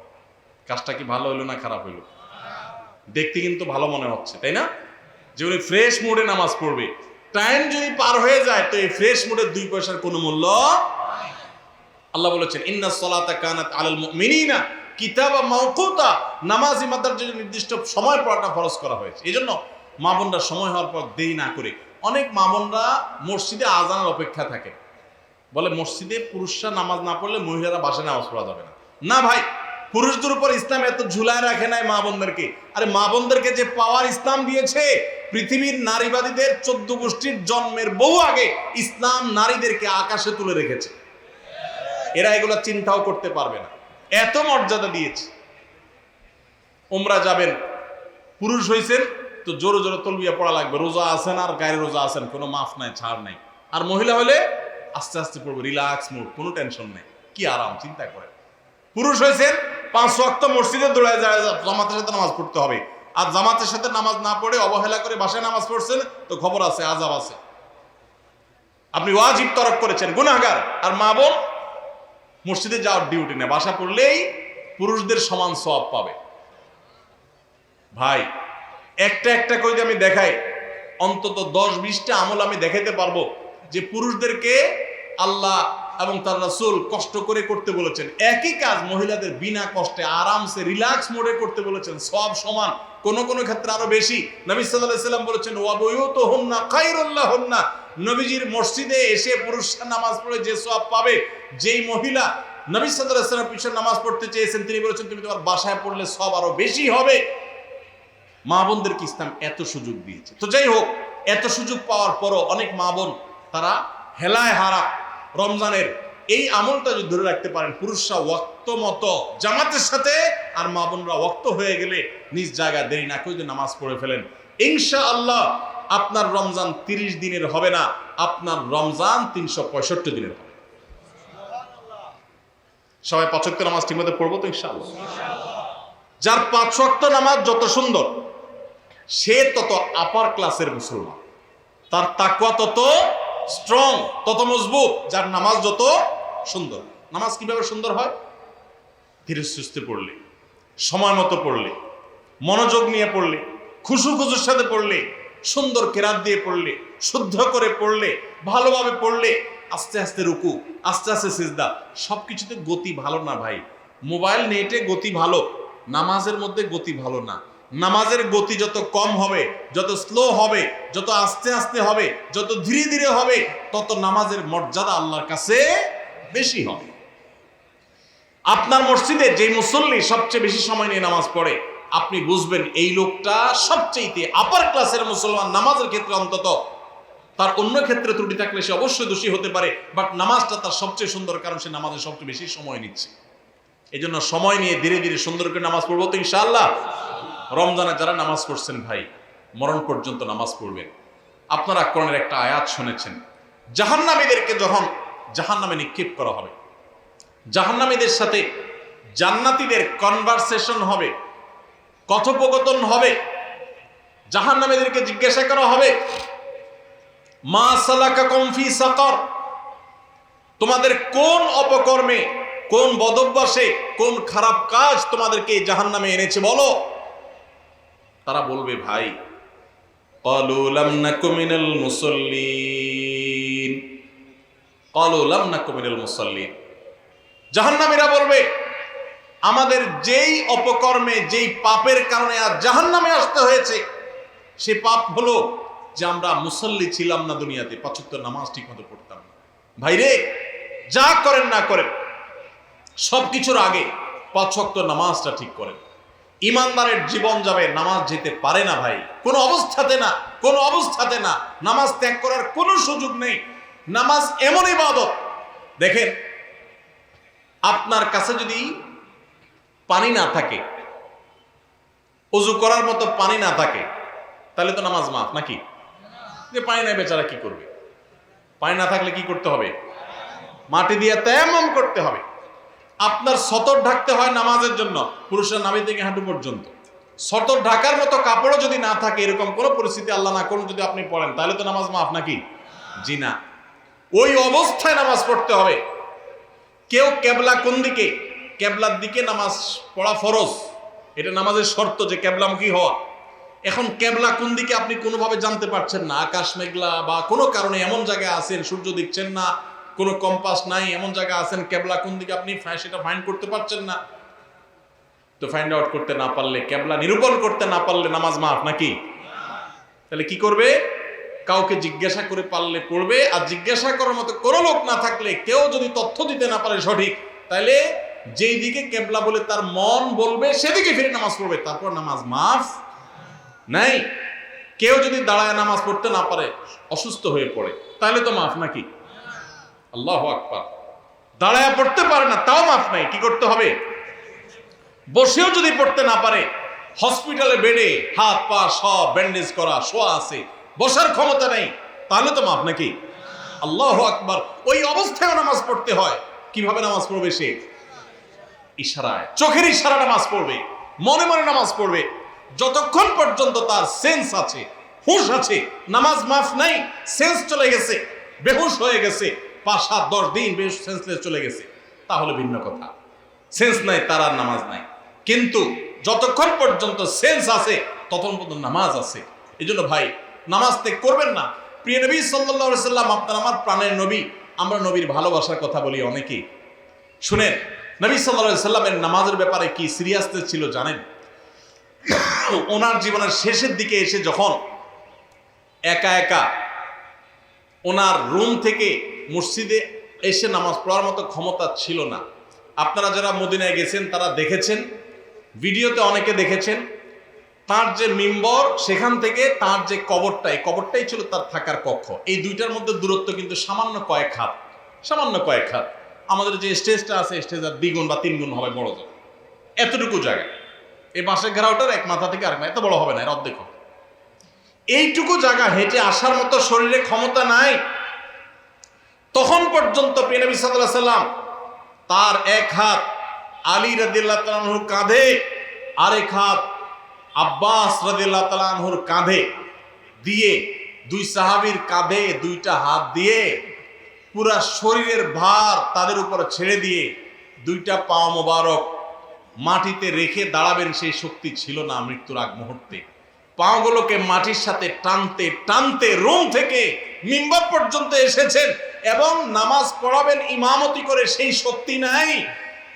কাজটা কি ভালো হইলো না খারাপ হইলো? দেখতে কিন্তু ভালো মনে হচ্ছে, তাই না? যে উনি ফ্রেশ মুডে নামাজ পড়বে। টাইম যদি পার হয়ে যায় তো এই ফ্রেশ মুডের 2 পয়সার কোনো মূল্য। আল্লাহ বলেছেন, ইন্নাস সালাতা কানাত আলাল মুমিনিনা কিতাবাম মাওকুতা, নামাজি মাদার জন্য নির্দিষ্ট সময় পড়াটা ফরজ করা হয়েছে। এজন্য মা বোনরা সময় হওয়ার পর দেরি না করে, অনেক মা বোনরা মসজিদে আজানের অপেক্ষা থাকে, বলে মসজিদে পুরুষরা নামাজ না পড়লে মহিলারা বাসায় নামাজ পড়া যাবে না। না ভাই, পুরুষদের উপর ইসলাম এত ঝুলায় রাখে নাই মা বোনদেরকে। আরে মা বোনদেরকে যে পাওয়ার ইসলাম দিয়েছে, পৃথিবীর নারীবাদীদের 14 গোষ্ঠীর জন্মের বহু আগে ইসলাম নারীদেরকে আকাশে তুলে রেখেছে। এরা এগুলো চিন্তাও করতে পারবে না, এত মর্যাদা দিয়েছে। উমরা যাবেন, পুরুষ হয়েছেন তো জোরে জোরে তলবিয়া পড়া লাগবে, রোজা আছেন আর গায়ের রোজা আছেন, কোনো মাফ নাই, ছাড় নাই। আর মহিলা হলে আস্তে আস্তে পড়বে, রিল্যাক্স মুড, কোনো টেনশন নেই, কি আরাম, চিন্তা করেন। পুরুষ হয়েছেন 5 ওয়াক্ত মসজিদে দৌড়ায় যায়, জামাতের সাথে নামাজ পড়তে হবে, আর জামাতের সাথে নামাজ না পড়ে অবহেলা করে বাসায় নামাজ পড়ছেন তো খবর আছে, আযাব আছে, আপনি ওয়াজিব তরক করেছেন, গুনাহগার। আর মা বোন মসজিদে যাওয়ার ডিউটি নেই, বাসা পড়লেই পুরুষদের সমান সওয়াব পাবে। ভাই, একটা একটা করে আমি দেখাই, অন্তত 10-20টা আমল আমি দেখাইতে পারবো যে পুরুষদেরকে আল্লাহ এবং তার রাসূল কষ্ট করে করতে বলেছেন। একই কাজ মহিলাদের বিনা কষ্টে আরামসে রিল্যাক্স মোডে করতে বলেছেন, সব সমান, কোন কোন ক্ষেত্রে আরো বেশি। নবী সাল্লাল্লাহু আলাইহি ওয়াসাল্লাম বলেছেন, ওয়া বুয়ুতুহুন্না খায়রুল লাহুন্না, নবীজির মসজিদে এসে পুরুষরা নামাজ পড়ে যে সওয়াব পাবে, যেই মহিলা নবী সাল্লাল্লাহু আলাইহি ওয়াসাল্লাম পিছনে নামাজ পড়তে চেয়েছেন তিনি বলেছেন তুমি তোমার বাসায় পড়লে সওয়াব আরো বেশি হবে। মা বোনদেরকে ইসলাম এত সুযোগ দিয়েছে। তো যাই হোক, এত সুযোগ পাওয়ার পরও অনেক মা বোন তারা হেলায় হারা। রমজানের এই আমলটা যদি ধরে রাখতে পারেন, পুরুষরা ওয়াক্ত মতো জামাতের সাথে আর মা বোনরা ওয়াক্ত হয়ে গেলে নিজ জায়গায় দেরি না করে নামাজ পড়ে ফেলেন, ইনশাআল্লাহ আপনার রমজান 30 দিনের হবে না, আপনার রমজান 365 দিনের হবে। সবাই 5 ওয়াক্ত নামাজ ঠিকমতো পড়বো তো ইনশাআল্লাহ। যার 5 ওয়াক্ত নামাজ যত সুন্দর, সে তত আপার ক্লাসের মুসলমান, তার তাকওয়া তত স্ট্রং, তত মজবুত। যার নামাজ যত সুন্দর। নামাজ কিভাবে সুন্দর হয়? ধীরে সুস্থে পড়লে, সময় মতো পড়লে, মনোযোগ নিয়ে পড়লে, খুশুর সাথে পড়লে, সুন্দর কেরাত দিয়ে পড়লে, শুদ্ধ করে পড়লে, ভালোভাবে পড়লে, আস্তে আস্তে রুকু, আস্তে আস্তে সিজদা, সবকিছুতে গতি ভালো না ভাই। মোবাইল নেটে গতি ভালো, নামাজের মধ্যে গতি ভালো না। নামাজের গতি যত কম হবে, যত স্লো হবে, যত আস্তে আস্তে হবে, যত ধীরে ধীরে হবে, তত নামাজের মর্যাদা আল্লাহর কাছে বেশি হবে। আপনার মসজিদে যে মুসল্লি সবচেয়ে বেশি সময় নিয়ে নামাজ পড়ে, আপনি বুঝবেন এই লোকটা সবচেয়ে আপার ক্লাসের মুসলমান নামাজের ক্ষেত্রে। অন্তত তার অন্য ক্ষেত্রে ত্রুটি থাকলে সে অবশ্যই দোষী হতে পারে, বাট নামাজটা তার সবচেয়ে সুন্দর, কারণ সে নামাজে সবচেয়ে বেশি সময় নিচ্ছে। এই জন্য সময় নিয়ে ধীরে ধীরে সুন্দর করে নামাজ পড়বো তো ইনশাআল্লাহ। রমজানে যারা নামাজ পড়ছেন ভাই, মরণ পর্যন্ত নামাজ পড়বেন। আপনারা কোরআনের একটা আয়াত শুনেছেন, জাহান্নামীদেরকে যখন জাহান্নামে নিক্ষেপ করা হবে, জাহান্নামীদের সাথে জান্নাতীদের কনভারসেশন হবে, কথোপকথন হবে। জাহান্নামীদেরকে জিজ্ঞাসা করা হবে, মা সালাকাকুম ফি সাকার, তোমাদের কোন অপকর্মে, কোন বদভ্যাসে, কোন খারাপ কাজ তোমাদেরকে জাহান্নামে এনেছে বলো। তারা বলবে ভাই, ক্বালু লাম নাকু মিনাল মুসাল্লিন, ক্বালু লাম নাকু মিনাল মুসাল্লিন। জাহান্নামীরা বলবে, আমাদের যেই অপকর্মে, যেই পাপের কারণে আজ জাহান্নামে আসতে হয়েছে, সে পাপ হলো যে আমরা মুসল্লি ছিলাম না দুনিয়াতে, ৫ ওয়াক্ত নামাজ ঠিক মতো পড়তাম না। ভাইরে, যা করেন না করেন, সবকিছুর আগে ৫ ওয়াক্ত নামাজটা ঠিক করেন। ইমানদারের জীবন যাবে, নামাজ যেতে পারে না ভাই, কোনো অবস্থাতে না, কোনো অবস্থাতে না। নামাজ ত্যাগ করার কোনো সুযোগ নেই। নামাজ এমন ইবাদত, দেখেন আপনার কাছে যদি পানি না থাকে, ওযু করার মতো পানি না থাকে, তাহলে তো নামাজ মাফ নাকি? যে পানি নাই বেচারা কি করবে? পানি না থাকলে কি করতে হবে? মাটি দিয়ে তায়াম্মুম করতে হবে। আপনার সতর ঢাকতে হয় নামাজের জন্য, পুরুষের নাভি থেকে হাঁটু পর্যন্ত। সতর ঢাকার মতো কাপড়ও যদি না থাকে, এরকম কোনো পরিস্থিতি আল্লাহ না করুন যদি আপনি পড়েন, তাহলে তো নামাজ মাফ নাকি? জি না। ওই অবস্থায় নামাজ পড়তে হবে। কেউ কেবলা কোন দিকে, কেবলার দিকে নামাজ পড়া ফরজ, এটা নামাজের শর্ত যে কেবলামুখী হওয়া। এখন কেবলা কোন দিকে আপনি কোনোভাবে জানতে পারছেন না, আকাশ মেঘলা বা কোনো কারণে এমন জায়গায় আছেন সূর্য দেখছেন না, কোনো কম্পাস নাই, এমন জায়গায় আছেন কেবলা কোন দিকে আপনি সেটা ফাইন্ড করতে পারছেন না। তো ফাইন্ড আউট করতে না পারলে, কেবলা নিরূপণ করতে না পারলে নামাজ মাফ নাকি? তাহলে কি করবে? কাউকে জিজ্ঞাসা করে পারলে পড়বে, আর জিজ্ঞাসা করার মতো কোনো লোক না থাকলে, কেউ যদি তথ্য দিতে না পারে সঠিক, তাহলে যেই দিকে কেবলা বলে তার মন বলবে সেদিকে ফিরে নামাজ পড়বে, তারপর নামাজ মাফ নাই। কেউ যদি দাঁড়ায় নামাজ পড়তে না পারে, অসুস্থ হয়ে পড়ে, তাহলে তো মাফ নাকি? আল্লাহু আকবার। দাঁড়ায় পড়তে পারে না, তাও মাফ নাই। কি করতে হবে? বসেও যদি পড়তে না পারে, হসপিটালে বেডে হাত পা সব ব্যান্ডেজ করা, শোয়া আছে, বসার ক্ষমতা নেই, তাহলে তো মাফ নাকি? আল্লাহু আকবার। ওই অবস্থায় নামাজ পড়তে হয়। কিভাবে নামাজ পড়বে সে? ইশারায়, চোখের ইশারা নামাজ পড়বে, মনে মনে নামাজ পড়বে। যতক্ষণ পর্যন্ত তার সেন্স আছে, হুঁশ আছে, নামাজ মাফ নাই। সেন্স চলে গেছে, বেহুশ হয়ে গেছে, ৫, ৭, ১০ দিন বেহুশ সেন্সলেস চলে গেছে, তাহলে ভিন্ন কথা। সেন্স নাই, তার আর নামাজ নাই। কিন্তু যতক্ষণ পর্যন্ত সেন্স আছে, ততক্ষণ পর্যন্ত নামাজ আছে। এই জন্য ভাই, নামাজ ত্যাগ করবেন না। প্রিয় নবী সাল্লাল্লাহু আলাইহি সাল্লাম, আপনার আমার প্রাণের নবী, আমরা নবীর ভালোবাসার কথা বলি অনেকেই। শুনেন, নবী সাল্লাল্লাহু আলাইহি সাল্লামের নামাজের ব্যাপারে কি সিরিয়াসনেস ছিল জানেন? ওনার জীবনের শেষের দিকে এসে যখন একা একা ওনার রুম থেকে মসজিদে এসে নামাজ পড়ার মতো ক্ষমতা ছিল না। আপনারা যারা মদিনায় গেছেন তারা দেখেছেন, ভিডিওতে অনেকে দেখেছেন, তার যে মিম্বর, সেখান থেকে তার যে কবরটা, এই কবরটাই ছিল তার থাকার কক্ষ। এই দুইটার মধ্যে দূরত্ব কিন্তু সামান্য কয়েক হাত, সামান্য কয়েক হাত। আমাদের যে স্টেজটা আছে, স্টেজ আর 2 গুণ বা 3 গুণ হবে বড় জায়গা, এতটুকু জায়গা। এই বাঁশের ঘেরাওটার এক মাথা থেকে আরেক মাথা, এত বড় হবে না, এর অর্ধেক হবে। এইটুকু জায়গা হেঁটে আসার মতো শরীরে ক্ষমতা নাই। তখন পর্যন্ত প্রিয় নবী সাল্লাল্লাহু আলাইহি সাল্লাম তার এক হাত আলী রাদিয়াল্লাহু তাআলা আনহুর কাঁধে, আরেক হাত আব্বাস রাদিয়াল্লাহু তাআলা আনহুর কাঁধে দিয়ে, 2 সাহাবীর কাঁধে 2টা হাত দিয়ে পুরা শরীরের ভার তাদের উপর ছেড়ে দিয়ে 2টা পা মোবারক মাটিতে রেখে দাঁড়াবেন সেই শক্তি ছিল না মৃত্যুর আগ মুহূর্তে। পাগুলোকে মাটির সাথে টানতে টানতে রুম থেকে মিম্বার পর্যন্ত এসেছেন এবং নামাজ পড়াবেন ইমামতি করে সেই শক্তি নাই।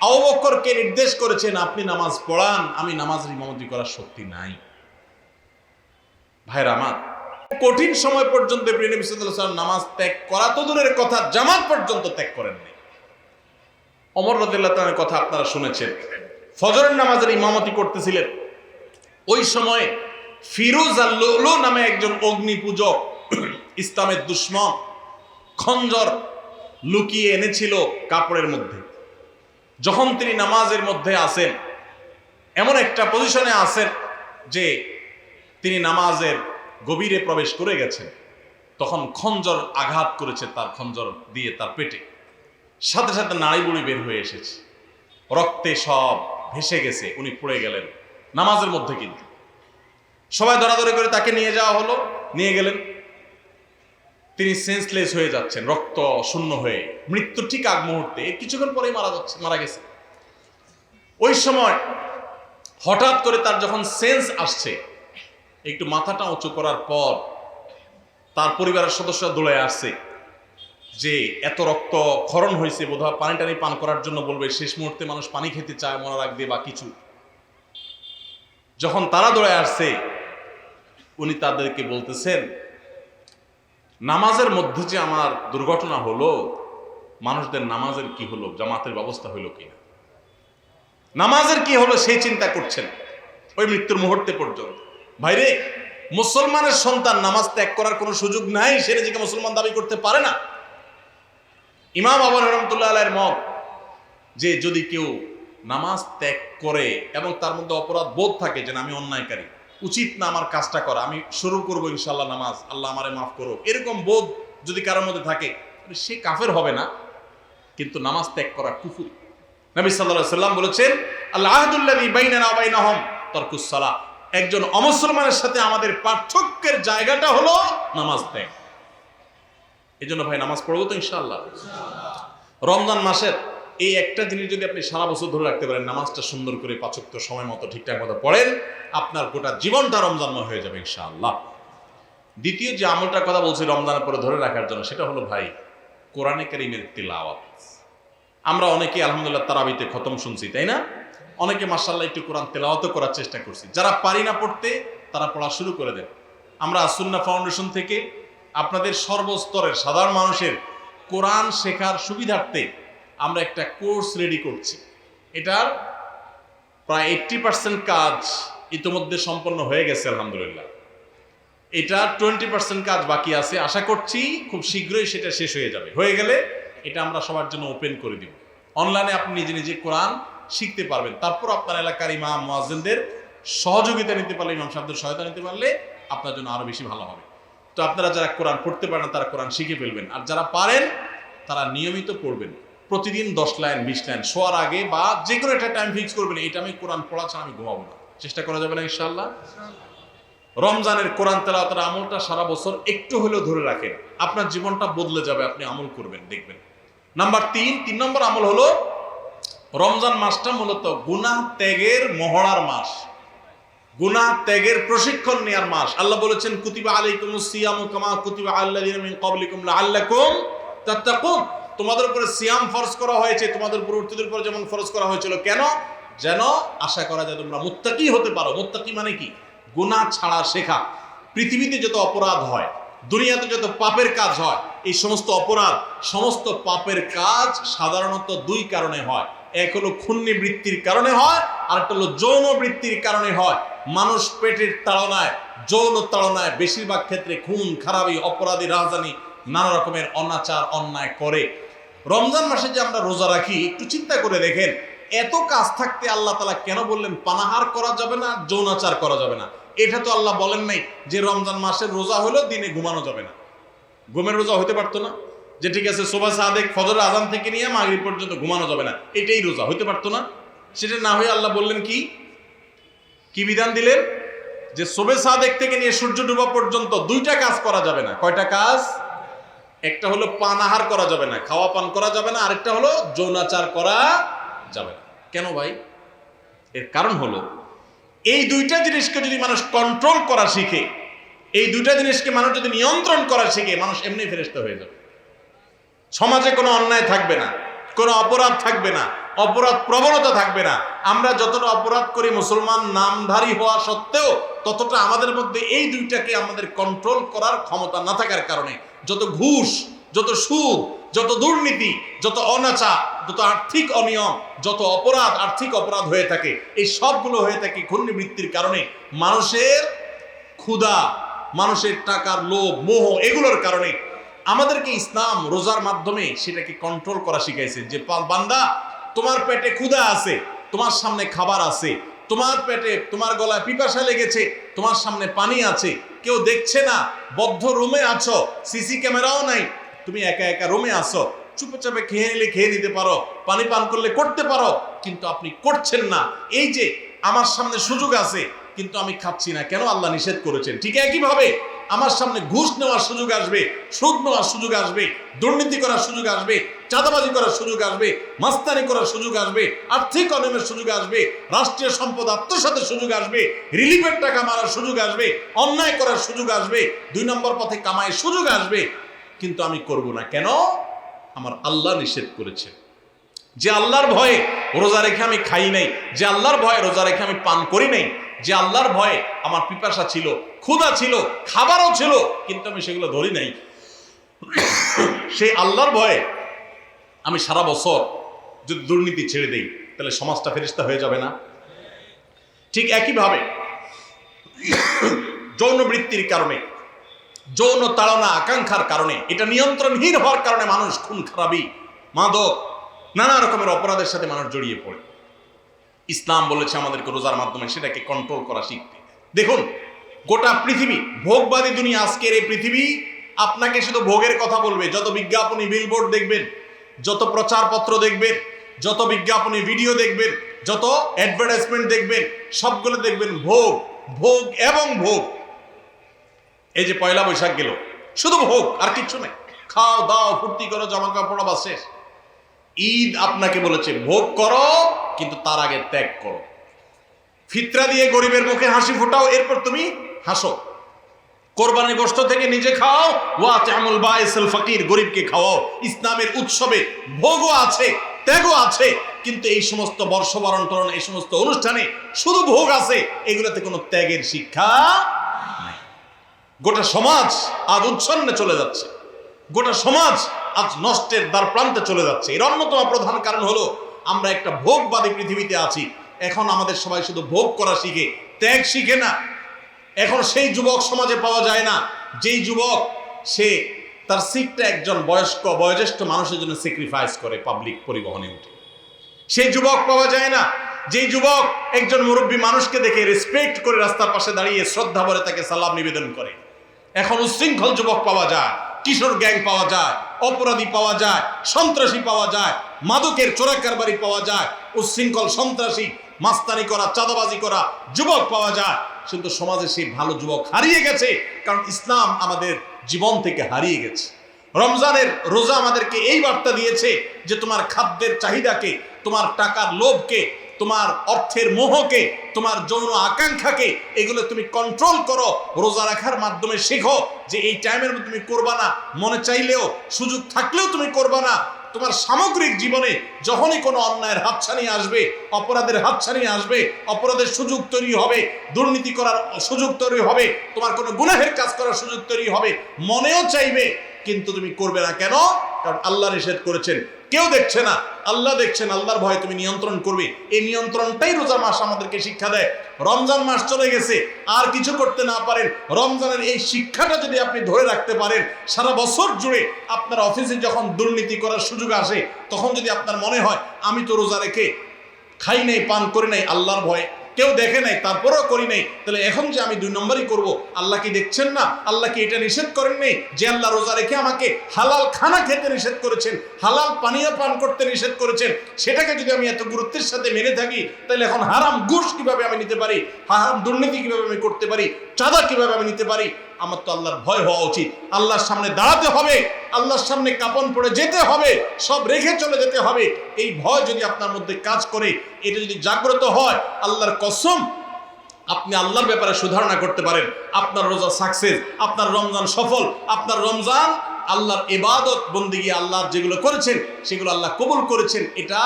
আবু বকরকে নির্দেশ করেছেন আপনি নামাজ পড়ান, আমি নামাজের ইমামতি করার শক্তি নাই। ভাইরা আমার, কঠিন সময় পর্যন্ত প্রিয় নবী সাল্লাল্লাহু আলাইহি ওয়াসাল্লাম নামাজ ত্যাগ করা তো দূরের কথা, জামাত পর্যন্ত ত্যাগ করেননি। ওমর রাদিয়াল্লাহু তাআলার কথা আপনারা শুনেছেন, ফজরের নামাজের ইমামতি করতেছিলেন। ওই সময় ফিরোজ আল-লুলু নামে একজন অগ্নি পূজক, ইসলামের দুশমন, খঞ্জর লুকিয়ে এনেছিল কাপড়ের মধ্যে। যখন তিনি নামাজের মধ্যে আসেন, এমন একটা পজিশনে আসেন যে তিনি নামাজের গভীরে প্রবেশ করে গেছেন, তখন খঞ্জর আঘাত করেছে তার খঞ্জর দিয়ে তার পেটে। সাথে সাথে নাড়ি বুড়ি বের হয়ে এসেছে, রক্তে সব ভেসে গেছে, উনি পড়ে গেলেন নামাজের মধ্যে। কিন্তু সবাই দরাদরি করে তাকে নিয়ে যাওয়া হলো, নিয়ে গেলেন। তিনি সেন্সলেস হয়ে যাচ্ছেন, রক্ত শূন্য হয়ে, মৃত্যু ঠিক আগ মুহূর্তে, কিছুক্ষণ পরেই মারা গেছে। ওই সময় হঠাৎ করে তার যখন সেন্স আসছে, একটু মাথাটা উঁচু করার পর তার পরিবারের সদস্যরা দৌড়ে আসছে যে এত রক্ত ক্ষরণ হয়েছে, বোধহয় পানি টানি পান করার জন্য বলবে, শেষ মুহূর্তে মানুষ পানি খেতে চায় মরার আগ দিয়ে বা কিছু। যখন তারা দৌড়ে আসছে, উনি তাদেরকে বলতেছেন নামাজের মধ্যে যে আমার দুর্ঘটনা হলো, মানুষদের নামাজের কি হলো, জামাতের ব্যবস্থা হলো কিনা, নামাজের কি হলো সেই চিন্তা করছেন ওই মৃত্যুর মুহূর্তে পর্যন্ত। ভাইরে, মুসলমানের সন্তান নামাজ ত্যাগ করার কোনো সুযোগ নাই, সে নিজেকে মুসলমান দাবি করতে পারে না। ইমাম আবু হানিফা রাহমাতুল্লাহ আলাইহির মত যে যদি কেউ নামাজ ত্যাগ করে এবং তার মধ্যে অপরাধ বোধ থাকে যে আমি অন্যায়কারী, উচিত না আমার কাজটা করা, আমি শুরু করবো ইনশাআল্লাহ নামাজ, আল্লাহ আমারে মাফ করো, এরকম বোধ যদি কারোর মধ্যে থাকে, সে কাফের হবে না, কিন্তু নামাজ ত্যাগ করা কুফর। নবী সাল্লাল্লাহু আলাইহি ওয়াসাল্লাম বলেছেন আল আহদুল্লাযী বাইনানা ওয়া বাইনাহুম তারকুস সালাহ, একজন অমুসলমানের সাথে আমাদের পার্থক্যের জায়গাটা হলো নামাজ ত্যাগ। এজন্য ভাই নামাজ পড়বো তো ইনশাআল্লাহ। রমজান মাসের এই একটা জিনিস যদি আপনি সারা বছর ধরে রাখতে পারেন, নামাজটা সুন্দর করে 5 ওয়াক্ত সময় মতো ঠিকঠাক মতো পড়েন, আপনার গোটা জীবনটা রমজানময় হয়ে যাবে ইনশাআল্লাহ। দ্বিতীয় যে আমলটার কথা বলছি রমজানের পরে ধরে রাখার জন্য, সেটা হলো ভাই কোরআনে কারীমের তিলাওয়াত। আমরা অনেকে আলহামদুলিল্লাহ তারাবিতে খতম শুনছি, তাই না? অনেকে মাশাআল্লাহ একটু কোরআন তেলাওয়াতও করার চেষ্টা করছি। যারা পারি না পড়তে, তারা পড়া শুরু করে দেন। আমরা সুন্নাহ ফাউন্ডেশন থেকে আপনাদের সর্বস্তরের সাধারণ মানুষের কোরআন শেখার সুবিধার্থে আমরা একটা কোর্স রেডি করছি। এটার প্রায় 80% কাজ ইতিমধ্যে সম্পন্ন হয়ে গেছে আলহামদুলিল্লাহ। এটা 20% কাজ বাকি আছে। আশা করছি খুব শীঘ্রই সেটা শেষ হয়ে যাবে। হয়ে গেলে এটা আমরা সবার জন্য ওপেন করে দিব। অনলাইনে আপনি নিজে নিজে কোরআন শিখতে পারবেন। তারপর আপনার এলাকার ইমাম মুয়াজ্জিনদের সহযোগিতা নিতে পারলে, ইমাম সাহেবদের সহায়তা নিতে পারলে আপনার জন্য আরো বেশি ভালো হবে। তো আপনারা যারা কোরআন পড়তে পারেন না, তারা কোরআন শিখে ফেলবেন। আর যারা পারেন তারা নিয়মিত পড়বেন, প্রতিদিন 10 লাইন 20 লাইন শোয়ার আগে বা যে কোনো একটা টাইম ফিক্স করবেন, এটা আমি কোরআন পড়া ছাড়া আমি ঘুমাবো না। চেষ্টা করা যাবে না ইনশাআল্লাহ? রমজানের কোরআন তেলাওয়াতের আমলটা সারা বছর একটু হলেও ধরে রাখেন, আপনার জীবনটা বদলে যাবে, আপনি আমল করবেন দেখবেন। নাম্বার 3 নম্বর আমল হলো রমজান মাসটা মূলত গুনাহ ত্যাগের মহড়ার মাস, গুনাহ ত্যাগের প্রশিক্ষণ নেওয়ার মাস। আল্লাহ বলেছেন কুতিবা আলাইকুমুস সিয়ামু কামা কুতিবা আলাল্লাযিনা মিন ক্বাবলিকুম লাআল্লাকুম তাত্তাকুন, তোমাদের উপরে সিয়াম ফরজ করা হয়েছে, তোমাদের পূর্ববর্তীদের উপর যেমন ফরজ করা হয়েছিল। কেন? যেন আশা করা যায় তোমরা মুত্তাকি হতে পারো। মুত্তাকি মানে কি? গুনাহ ছাড়া শেখা। পৃথিবীতে যত অপরাধ হয়, দুনিয়াতে যত পাপের কাজ হয়, এই সমস্ত অপরাধ, সমস্ত পাপের কাজ সাধারণত 2 কারণে হয়। এক হলো খুন্নি বৃত্তির কারণে হয়, আর একটা হলো যৌন বৃত্তির কারণে হয়। মানুষ পেটের তাড়নায়, যৌন তাড়নায় বেশিরভাগ ক্ষেত্রে খুন খারাপি, অপরাধী, রাজধানী, নানা রকমের অনাচার অন্যায় করে। রমজান মাসে যে আমরা রোজা রাখি, একটু চিন্তা করে দেখেন, এত কাজ থাকতে আল্লাহ তাআলা কেন বললেন পানাহার করা যাবে না, যৌনাচার করা যাবে না? এটা তো আল্লাহ বলেন নাই যে রমজান মাসের রোজা হলো দিনে ঘুমানো যাবে না। ঘুমের রোজা হতে পারতো না যে ঠিক আছে সুবহ সাদেক ফজর আযান থেকে নিয়ে মাগরিব পর্যন্ত ঘুমানো যাবে না, এটাই রোজা হতে পারতো না? সেটা না হয়ে আল্লাহ বললেন কি বিধান দিলেন? যে সুবহ সাদেক থেকে নিয়ে সূর্য ডোবা পর্যন্ত 2টা কাজ করা যাবে না। কয়টা কাজ? একটা হলো পানাহার করা যাবে না, খাওয়া পান করা যাবে না, আরেকটা হলো যৌনাচার করা যাবে না। কেন ভাই? এর কারণ হলো এই দুইটা জিনিসকে যদি মানুষ কন্ট্রোল করা শিখে, এই দুইটা জিনিসকে মানুষ যদি নিয়ন্ত্রণ করা শিখে, মানুষ এমনি ফেরেশতা হয়ে যাবে। সমাজে কোনো অন্যায় থাকবে না, কোনো অপরাধ থাকবে না, অপরাধ প্রবণতা থাকবে না। আমরা যতটা অপরাধ করি মুসলমান নামধারী হওয়া সত্ত্বেও, ততটা আমাদের মধ্যে এই দুইটাকে আমাদের কন্ট্রোল করার ক্ষমতা না থাকার কারণে যত ঘুষ, যত সুদ, যত দুর্নীতি, যত অনাচার, যত আর্থিক অনিয়ম, যত অপরাধ, আর্থিক অপরাধ হয়ে থাকে, এই সবগুলো হয়ে থাকে ঘূর্ণিবৃত্তির কারণে। মানুষের ক্ষুধা, মানুষের টাকার লোভ, মোহ, এগুলোর কারণে। আমাদেরকে ইসলাম রোজার মাধ্যমে সেটাকে কন্ট্রোল করা শিখাইছে যে বান্দা, তোমার পেটে ক্ষুধা আছে, তোমার সামনে খাবার আছে, তোমার পেটে, তোমার গলায় পিপাসা লেগেছে, তোমার সামনে পানি আছে, কেউ দেখছে না, বদ্ধ রুমে আছো, সিসি ক্যামেরাও নাই, তুমি একা একা রুমে আসো, চুপে চাপে খেয়ে নিলে খেয়ে নিতে পারো, পানি পান করলে করতে পারো, কিন্তু আপনি করছেন না। এই যে আমার সামনে সুযোগ আছে কিন্তু আমি খাচ্ছি না, কেন? আল্লাহ নিষেধ করেছেন। ঠিক একইভাবে আমার সামনে ঘুষ নেওয়ার সুযোগ আসবে, সুদ নেওয়ার সুযোগ আসবে, দুর্নীতি করার সুযোগ আসবে, চাঁদাবাজি করার সুযোগ আসবে, মাস্তানি করার সুযোগ আসবে, আর্থিক অনিয়মের সুযোগ আসবে, রাষ্ট্রীয় সম্পদ আত্মসাতের সুযোগ আসবে, রিলিফের টাকা মারার সুযোগ আসবে, অন্যায় করার সুযোগ আসবে, 2 নম্বর পথে কামাইয়ের সুযোগ আসবে, কিন্তু আমি করব না। কেন? আমার আল্লাহ নিষেধ করেছে। যে আল্লাহর ভয়ে রোজা রেখে আমি খাই নাই, যে আল্লাহর ভয়ে রোজা রেখে আমি পান করি নাই, যে আল্লাহর ভয়ে আমার পিপাসা ছিল, ক্ষুধা ছিল, খাবারও ছিল, কিন্তু আমি সেগুলো ধরি নাই, সেই আল্লাহর ভয়ে আমি সারা বছর যদি দুর্নীতি ছেড়ে দেই, তাহলে সমাজটা ফেরেশতা হয়ে যাবে না? ঠিক একইভাবে যৌন বৃত্তির কারণে, যৌন তাড়না আকাঙ্ক্ষার কারণে, এটা নিয়ন্ত্রণহীন হওয়ার কারণে মানুষ খুন খারাপি, মাদক, নানা রকমের অপরাধের সাথে মানুষ জড়িয়ে পড়ে। ইসলাম বলেছে আমাদেরকে রোজার মাধ্যমে সেটাকে কন্ট্রোল করা শিখতে। দেখুন, গোটা পৃথিবী ভোগবাদী দুনিয়া, আজকের এই পৃথিবী আপনাকে শুধু ভোগের কথা বলবে। যত বিজ্ঞাপনী বিলবোর্ড দেখবেন, যত প্রচারপত্র দেখবেন, যত বিজ্ঞাপনী ভিডিও দেখবেন, যত অ্যাডভার্টাইজমেন্ট দেখবেন, সবগুলো দেখবেন ভোগ, ভোগ এবং ভোগ। এই যে পয়লা বৈশাখ গেল, শুধু ভোগ আর কিচ্ছু নেই। খাও দাও, ফুর্তি করো, জামা কাপড় পরা, বাস শেষ। ঈদ আপনাকে বলেছে ভোগ করো, কিন্তু তার আগে ত্যাগ করো। ফিতরা দিয়ে গরিবের মুখে হাসি ফোটাও, এরপর তুমি হাসো। কোরবানির গোশত থেকে নিজে খাও, ওয়াতি'মুল বাইসুল ফাকির, গরিবকে খাওয়াও। ইসলামের উৎসবে ভোগও আছে, ত্যাগও আছে, কিন্তু এই সমস্ত বর্ষবরণ টরণ, এই সমস্ত অনুষ্ঠানে শুধু ভোগ আছে, এগুলোতে কোনো ত্যাগের শিক্ষা নাই। গোটা সমাজ আজ উচ্ছন্নে চলে যাচ্ছে, গোটা সমাজ আজ নষ্টের দ্বার প্রান্তে চলে যাচ্ছে। এর অন্যতম প্রধান কারণ হলো আমরা একটা ভোগবাদী পৃথিবীতে আছি। এখন আমাদের সবাই শুধু ভোগ করা শিখে, ত্যাগ শিখে না। এখন সেই যুবক সমাজে পাওয়া যায় না যেই যুবক সে তার সিটটা একজন বয়োজ্যেষ্ঠ মানুষের জন্য স্যাক্রিফাইস করে পাবলিক পরিবহনে উঠে। সেই যুবক পাওয়া যায় না যেই যুবক একজন মুরব্বী মানুষকে দেখে রেসপেক্ট করে রাস্তার পাশে দাঁড়িয়ে শ্রদ্ধা ভরে তাকে সালাম নিবেদন করে। এখন উচ্ছৃঙ্খল যুবক পাওয়া যায়, কিশোর গ্যাং পাওয়া যায়, অপরাধী পাওয়া যায়, সন্ত্রাসী পাওয়া যায়, মাদকের চোরাকারবারি পাওয়া যায়, উচ্ছৃঙ্খল সন্ত্রাসী, মাস্তানি করা, চাঁদাবাজি করা যুবক পাওয়া যায়। কিন্তু সমাজে সেই ভালো যুবক হারিয়ে গেছে, কারণ ইসলাম আমাদের জীবন থেকে হারিয়ে গেছে। রমজানের রোজা আমাদেরকে এই বার্তা দিয়েছে যে তোমার খাদ্যের চাহিদাকে, তোমার টাকার লোভকে, তোমার অর্থের মোহকে, তোমার যৌন আকাঙ্ক্ষাকে, এগুলো তুমি কন্ট্রোল করো। রোজা রাখার মাধ্যমে শেখো যে এই টাইমের মধ্যে তুমি করবা না, মনে চাইলেও সুযোগ থাকলেও তুমি করবা না। তোমার সামগ্রিক জীবনে যখনই কোনো অন্যায়ের হাতছানি আসবে, অপরাধের হাতছানি আসবে, অপরাধের সুযোগ তৈরি হবে, দুর্নীতি করার সুযোগ তৈরি হবে, তোমার কোনো গুনাহের কাজ করার সুযোগ তৈরি হবে, মনেও চাইবে, কিন্তু তুমি করবে না। কেন? কারণ আল্লাহ নিষেধ করেছেন, কেউ দেখছে না, আল্লাহ দেখছেন। আল্লাহর ভয়ে তুমি নিয়ন্ত্রণ করবে। এই নিয়ন্ত্রণটাই রোজা মাস আমাদেরকে শিক্ষা দেয়। রমজান মাস চলে গেছে, আর কিছু করতে না পারেন, রমজানের এই শিক্ষাটা যদি আপনি ধরে রাখতে পারেন, সারা বছর জুড়ে আপনার অফিসে যখন দুর্নীতি করার সুযোগ আসে, তখন যদি আপনার মনে হয় আমি তো রোজা রেখে খাই নাই, পান করি নাই, আল্লাহর ভয়ে, কেউ দেখে নাই, তারপরেও করি নাই, তাহলে এখন যে আমি 2 নম্বরই করব, আল্লাহ কি দেখছেন না? আল্লাহ কি এটা নিষেধ করেন নেই যে আল্লাহ রোজা রেখে আমাকে হালাল খানা খেতে নিষেধ করেছেন, হালাল পানীয় পান করতে নিষেধ করেছেন? সেটাকে যদি আমি এত গুরুত্বের সাথে মেনে থাকি, তাহলে এখন হারাম ঘুষ কিভাবে আমি নিতে পারি, হারাম দুর্নীতি কিভাবে আমি করতে পারি, চাঁদা কিভাবে আমি নিতে পারি, আমার তো আল্লাহর ভয় হওয়া উচিত, আল্লাহর সামনে দাঁড়াতে হবে, আল্লাহর সামনে কাপন পড়ে যেতে হবে, সব রেখে চলে যেতে হবে। এই ভয় যদি আপনার মধ্যে কাজ করে, এটা যদি জাগ্রত হয়, আল্লাহর কসম আপনি আল্লাহর ব্যাপারে সুধারণা করতে পারেন, আপনার রোজা সাকসেস, আপনার রমজান সফল, আপনার রমজান আল্লাহর ইবাদত বন্দেগী আল্লাহর যেগুলো করেছেন সেগুলো আল্লাহ কবুল করেছেন, এটা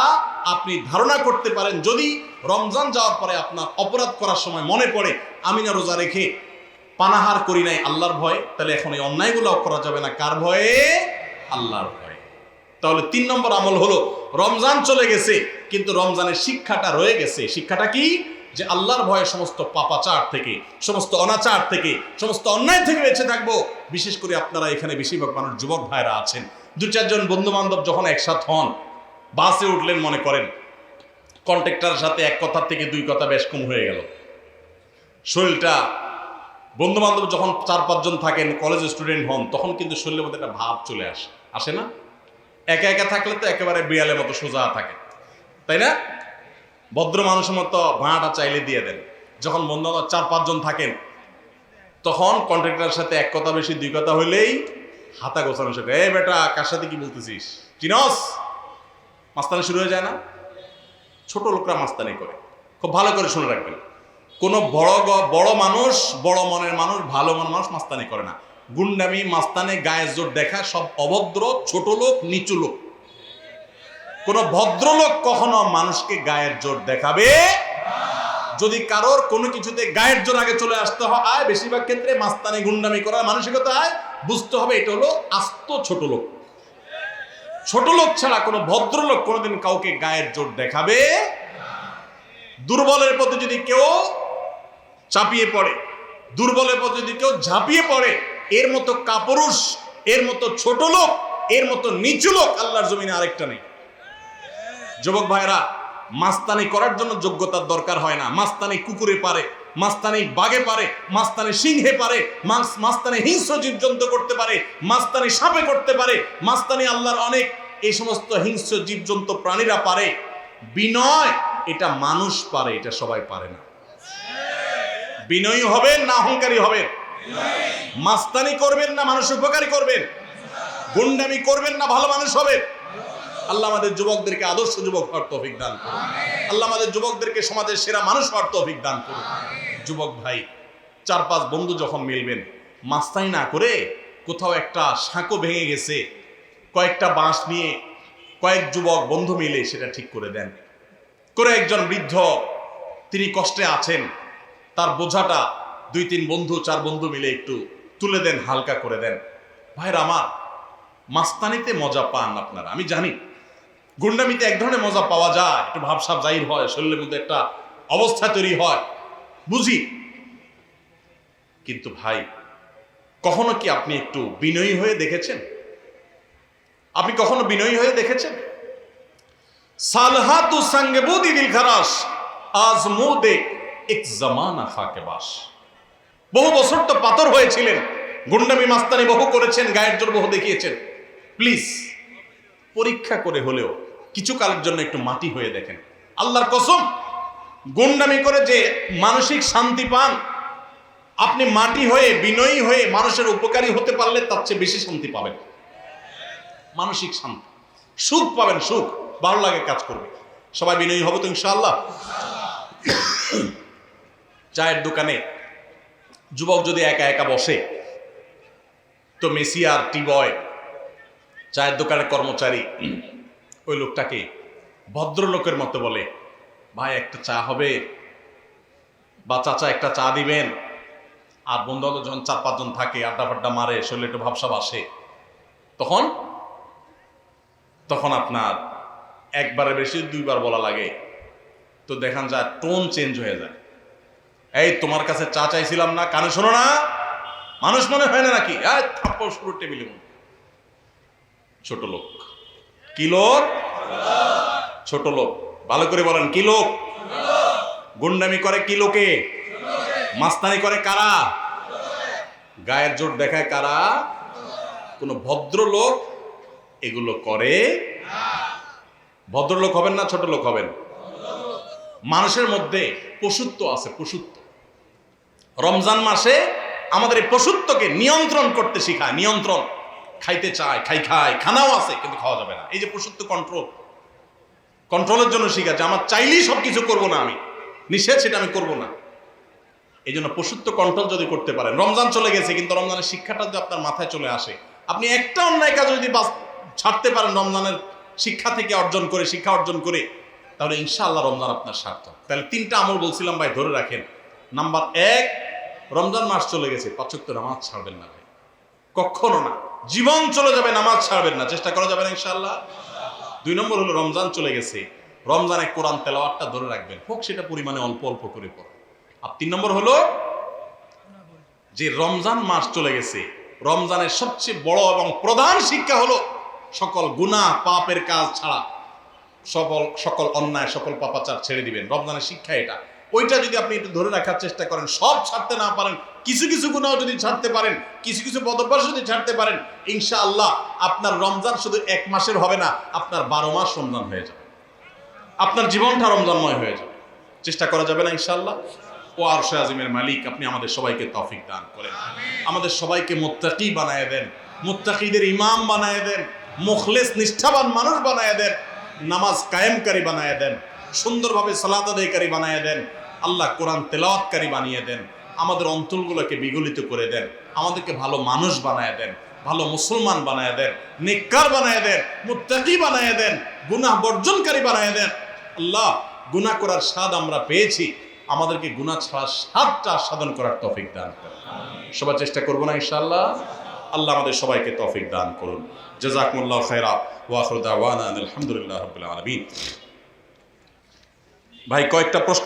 আপনি ধারণা করতে পারেন। যদি রমজান যাওয়ার পরে আপনার অপরাধ করার সময় মনে পড়ে আমি না রোজা রেখে পানাহার করি নাই আল্লাহর ভয়ে, তাহলে এখন এই অন্যায়গুলো করা যাবে না। কার ভয়ে? আল্লাহর ভয়ে। তাহলে 3 নম্বর আমল হলো, রমজান চলে গেছে কিন্তু রমজানের শিক্ষাটা রয়ে গেছে। শিক্ষাটা কি? যে আল্লাহর ভয়ে সমস্ত পাপাচার থেকে, সমস্ত অনাচার থেকে, সমস্ত অন্যায় থেকে বেঁচে থাকবো। বিশেষ করে আপনারা এখানে বেশিরভাগ মানুষ যুবক ভাইরা আছেন, 2-4 জন বন্ধু বান্ধব যখন একসাথ হন, বাসে উঠলেন, মনে করেন কন্ট্রাক্টরের সাথে 1 কথা থেকে 2 কথা বেশ কম হয়ে গেল। শরীরটা, বন্ধু বান্ধব যখন 4-5 জন থাকেন, কলেজ স্টুডেন্ট হন, তখন কিন্তু শরীরের মধ্যে একটা ভাব চলে আসে না? একা একা থাকলে তো একেবারে বিড়ালের মতো সোজা থাকে, তাই না? ভদ্র মানুষের মতো ভাড়াটা চাইলে দিয়ে দেন। যখন বন্ধু 4-5 জন থাকেন, তখন কন্ট্রাক্টরের সাথে 1 কথা বেশি 2 কথা হইলেই হাতা গোছানো শেখে। এই বেটা, কার সাথে কি বলতেছিস, চিনস? মাস্তানি শুরু হয়ে যায় না? ছোট লোকরা মাস্তানি করে। খুব ভালো করে শুনে রাখবেন, কোনো বড় মানুষ, বড় মনের মানুষ, ভালো মনের মানুষ মাস্তানি করে না। গুন্ডামি, মাস্তানি, গায়ের জোর দেখা সব অভদ্র, ছোট লোক, নিচু লোক। কোন ভদ্রলোক কখনো মানুষকে গায়ের জোর দেখাবে। যদি কারোর কোনো কিছুতে গায়ের জোর আগে চলে আসতে হয়, বেশিরভাগ ক্ষেত্রে মাস্তানি গুন্ডামি করার মানসিকতায়, বুঝতে হবে এটা হলো আস্ত ছোট লোক। ছোট লোক ছাড়া কোনো ভদ্রলোক কোনোদিন কাউকে গায়ের জোর দেখাবে। দুর্বলের প্রতি যদি কেউ চাপিয়ে পড়ে, দুর্বলের প্রতি যদি কেউ ঝাঁপিয়ে পড়ে, এর মতো কাপুরুষ, এর মতো ছোট লোক, এর মতো নিচু লোক আল্লাহর জমিনে আরেকটা নেই। যুবক ভাইরা, মাস্তানি করার জন্য যোগ্যতার দরকার হয় না। মাস্তানি কুকুরে পারে, মাস্তানি বাঘে পারে, মাস্তানি সিংহে পারে, মাস্তানি হিংস্র জীবজন্তু করতে পারে, মাস্তানি সাপে করতে পারে, মাস্তানি আল্লাহর অনেক এই সমস্ত হিংস্র জীবজন্তু প্রাণীরা পারে। বিনয় এটা মানুষ পারে, এটা সবাই পারে না। বিনয়ী হবেন না অহংকারী হবেন? মাস্তানি করবেন না মানুষ উপকারী করবেন? গুন্ডামি করবেন না ভালো মানুষ হবেন? আল্লাহ আমাদের যুবকদেরকে আদর্শ যুবক হওয়ার তৌফিক দান করুন। আল্লাহ আমাদের যুবকদেরকে সমাজের সেরা মানুষ হওয়ার তৌফিক দান করুন। যুবক ভাই, 4-5 বন্ধু যখন মিলবেন, মাস্তানি না করে কোথাও একটা সাঁকো ভেঙে গেছে, কয়েকটা বাঁশ নিয়ে কয়েক যুবক বন্ধু মিলে সেটা ঠিক করে দেন। করে একজন বৃদ্ধ, তিনি কষ্টে আছেন, তার বোঝাটা 2-3 বন্ধু 4 বন্ধু মিলে একটু তুলে দেন, হালকা করে দেন। ভাইরা আমার, মাস্তানিতে মজা পান আপনারা, আমি জানি। গুন্ডামিতে এক ধরনের মজা পাওয়া যায়, একটু ভাবসাব জাহির হয়, শরীরের মধ্যে একটা অবস্থা তৈরি হয়, বুঝি। কিন্তু ভাই, কখনো কি আপনি একটু বিনয়ী হয়ে দেখেছেন? আপনি কখনো বিনয়ী হয়ে দেখেছেন? সালহাতু সঙ্গবুদি দিল খারাস আজমুদে এক জামানা খাকে বাস। বহু বছর তো পাথর হয়েছিলেন, গুন্ডামি মাস্তানি বহু করেছেন, গায়ের জোর বহু দেখিয়েছেন। প্লিজ পরীক্ষা করে হলেও কিছু কালের জন্য একটু মাটি হয়ে দেখেন। আল্লাহর কসম, গুন্ডামি করে যে মানসিক শান্তি পান, আপনি মাটি হয়ে বিনয়ী হয়ে মানুষের উপকারী হতে পারলে তার চেয়ে বেশি শান্তি পাবেন। মানসিক শান্তি, সুখ পাবেন, সুখ, ভালো লাগে, কাজ করবে। সবাই বিনয়ী হবে তো ইনশাআল্লাহ। চায়ের দোকানে যুবক যদি একা একা বসে, তো মেসিয়ার, টি বয়, চায়ের দোকানের কর্মচারী ওই লোকটাকে ভদ্রলোকের মতো বলে, ভাই একটা চা হবে, বা চাচা একটা চা দিবেন। আর বন্ধু বান্ধব যখন 4-5 জন থাকে, আড্ডা ফাড্ডা মারে, শরীরে একটু ভাবসাব আসে, তখন আপনার একবারে বেশি 2 বার বলা লাগে, তো দেখান যায় টোন চেঞ্জ হয়ে যায়। এই তোমার কাছে চা চাইছিলাম না, কানে শোনো না? মানুষ মনে হয় না নাকি? থাপ্পড় শুরু টেবিলে। ছোট লোক। কি লোক? ছোট লোক। ভালো করে বলেন, কি লোক? গুন্ডামি করে কি লোকে? মাস্তানি করে কারা? গায়ের জোর দেখায় কারা? কোন ভদ্রলোক এগুলো করে? ভদ্রলোক হবেন না ছোট লোক হবেন? মানুষের মধ্যে পশুত্ব আছে, পশুত্ব। রমজান মাসে আমাদের এই পশুত্বকে নিয়ন্ত্রণ করতে শিখায়। নিয়ন্ত্রণ, খাইতে চায়, খায়, খানাও আছে কিন্তু খাওয়া যাবে না। এই যে পশুত্ব কন্ট্রোলের জন্য শিখাচ্ছে। আমার চাইলেই সবকিছু করবো না, আমি নিষেধ সেটা আমি করবো না। এই জন্য পশুত্ব কন্ট্রোল যদি করতে পারেন, রমজান চলে গেছে কিন্তু রমজানের শিক্ষাটা যদি আপনার মাথায় চলে আসে, আপনি একটা অন্যায় কাজ যদি ছাড়তে পারেন রমজানের শিক্ষা অর্জন করে, তাহলে ইনশাআল্লাহ রমজান আপনার সার্থক। তাহলে 3টা আমল বলছিলাম ভাই, ধরে রাখেন। নাম্বার 1, রমজান মাস চলে গেছে, 5 ওয়াক্ত নামাজ ছাড়বেন না ভাই, কখনো না। জীবন চলে যাবে, নামাজ ছাড়বেন না, চেষ্টা করা যাবে না ইনশাআল্লাহ। 2 নম্বর হলো রমজান চলে গেছে, রমজানে কোরআন তেলাওয়াতটা ধরে রাখবেন, হোক সেটা পরিমাণে অল্প অল্প করে পড়া। আর 3 নম্বর হলো যে রমজান মাস চলে গেছে, রমজানের সবচেয়ে বড় এবং প্রধান শিক্ষা হলো সকল গুনাহ পাপের কাজ ছাড়া, সকল অন্যায়, সকল পাপাচার ছেড়ে দিবেন। রমজানের শিক্ষা এটা। ওইটা যদি আপনি একটু ধরে রাখার চেষ্টা করেন, সব ছাড়তে না পারেন, কিছু কিছু গুনাহ যদি ছাড়তে পারেন, কিছু কিছু বদভ্যাস যদি ছাড়তে পারেন, ইনশাআল্লাহ আপনার রমজান শুধু 1 মাসের হবে না, আপনার 12 মাস রমজান হয়ে যাবে, আপনার জীবনটা রমজানময় হয়ে যাবে। চেষ্টা করা যাবে না ইনশাআল্লাহ। ও আরশে আজিমের মালিক, আপনি আমাদের সবাইকে তৌফিক দান করেন, আমাদের সবাইকে মুত্তাকি বানায় দেন, মুত্তাকিদের ইমাম বানায় দেন, মুখলেস নিষ্ঠাবান মানুষ বানায় দেন, নামাজ কায়েমকারী বানায় দেন, সুন্দরভাবে সালাত আদায়কারী বানায় দেন, আল্লাহ কোরআন তেলাওয়াতকারী বানিয়ে দেন, আমাদের অন্তরগুলোকে বিগলিত করে দেন, আমাদেরকে ভালো মানুষ বানায় দেন, ভালো মুসলমান বানায় দেন, নেককার বানায় দেন, মুত্তাকি বানায় দেন, গুনাহ বর্জনকারী বানায় দেন। আল্লাহ, গুনাহ করার স্বাদ আমরা পেয়েছি, আমাদেরকে গুনাহ ছাড়ার স্বাদটা আস্বাদন করার তৌফিক দান করুন। সবাই চেষ্টা করবো না ইনশাআল্লাহ? আল্লাহ আমাদের সবাইকে তৌফিক দান করুন। জাযাকুমুল্লাহু খায়রা ওয়া আখিরু দাওয়ানা আলহামদুলিল্লাহি রাব্বিল আলামিন। ভাই কয়েকটা প্রশ্ন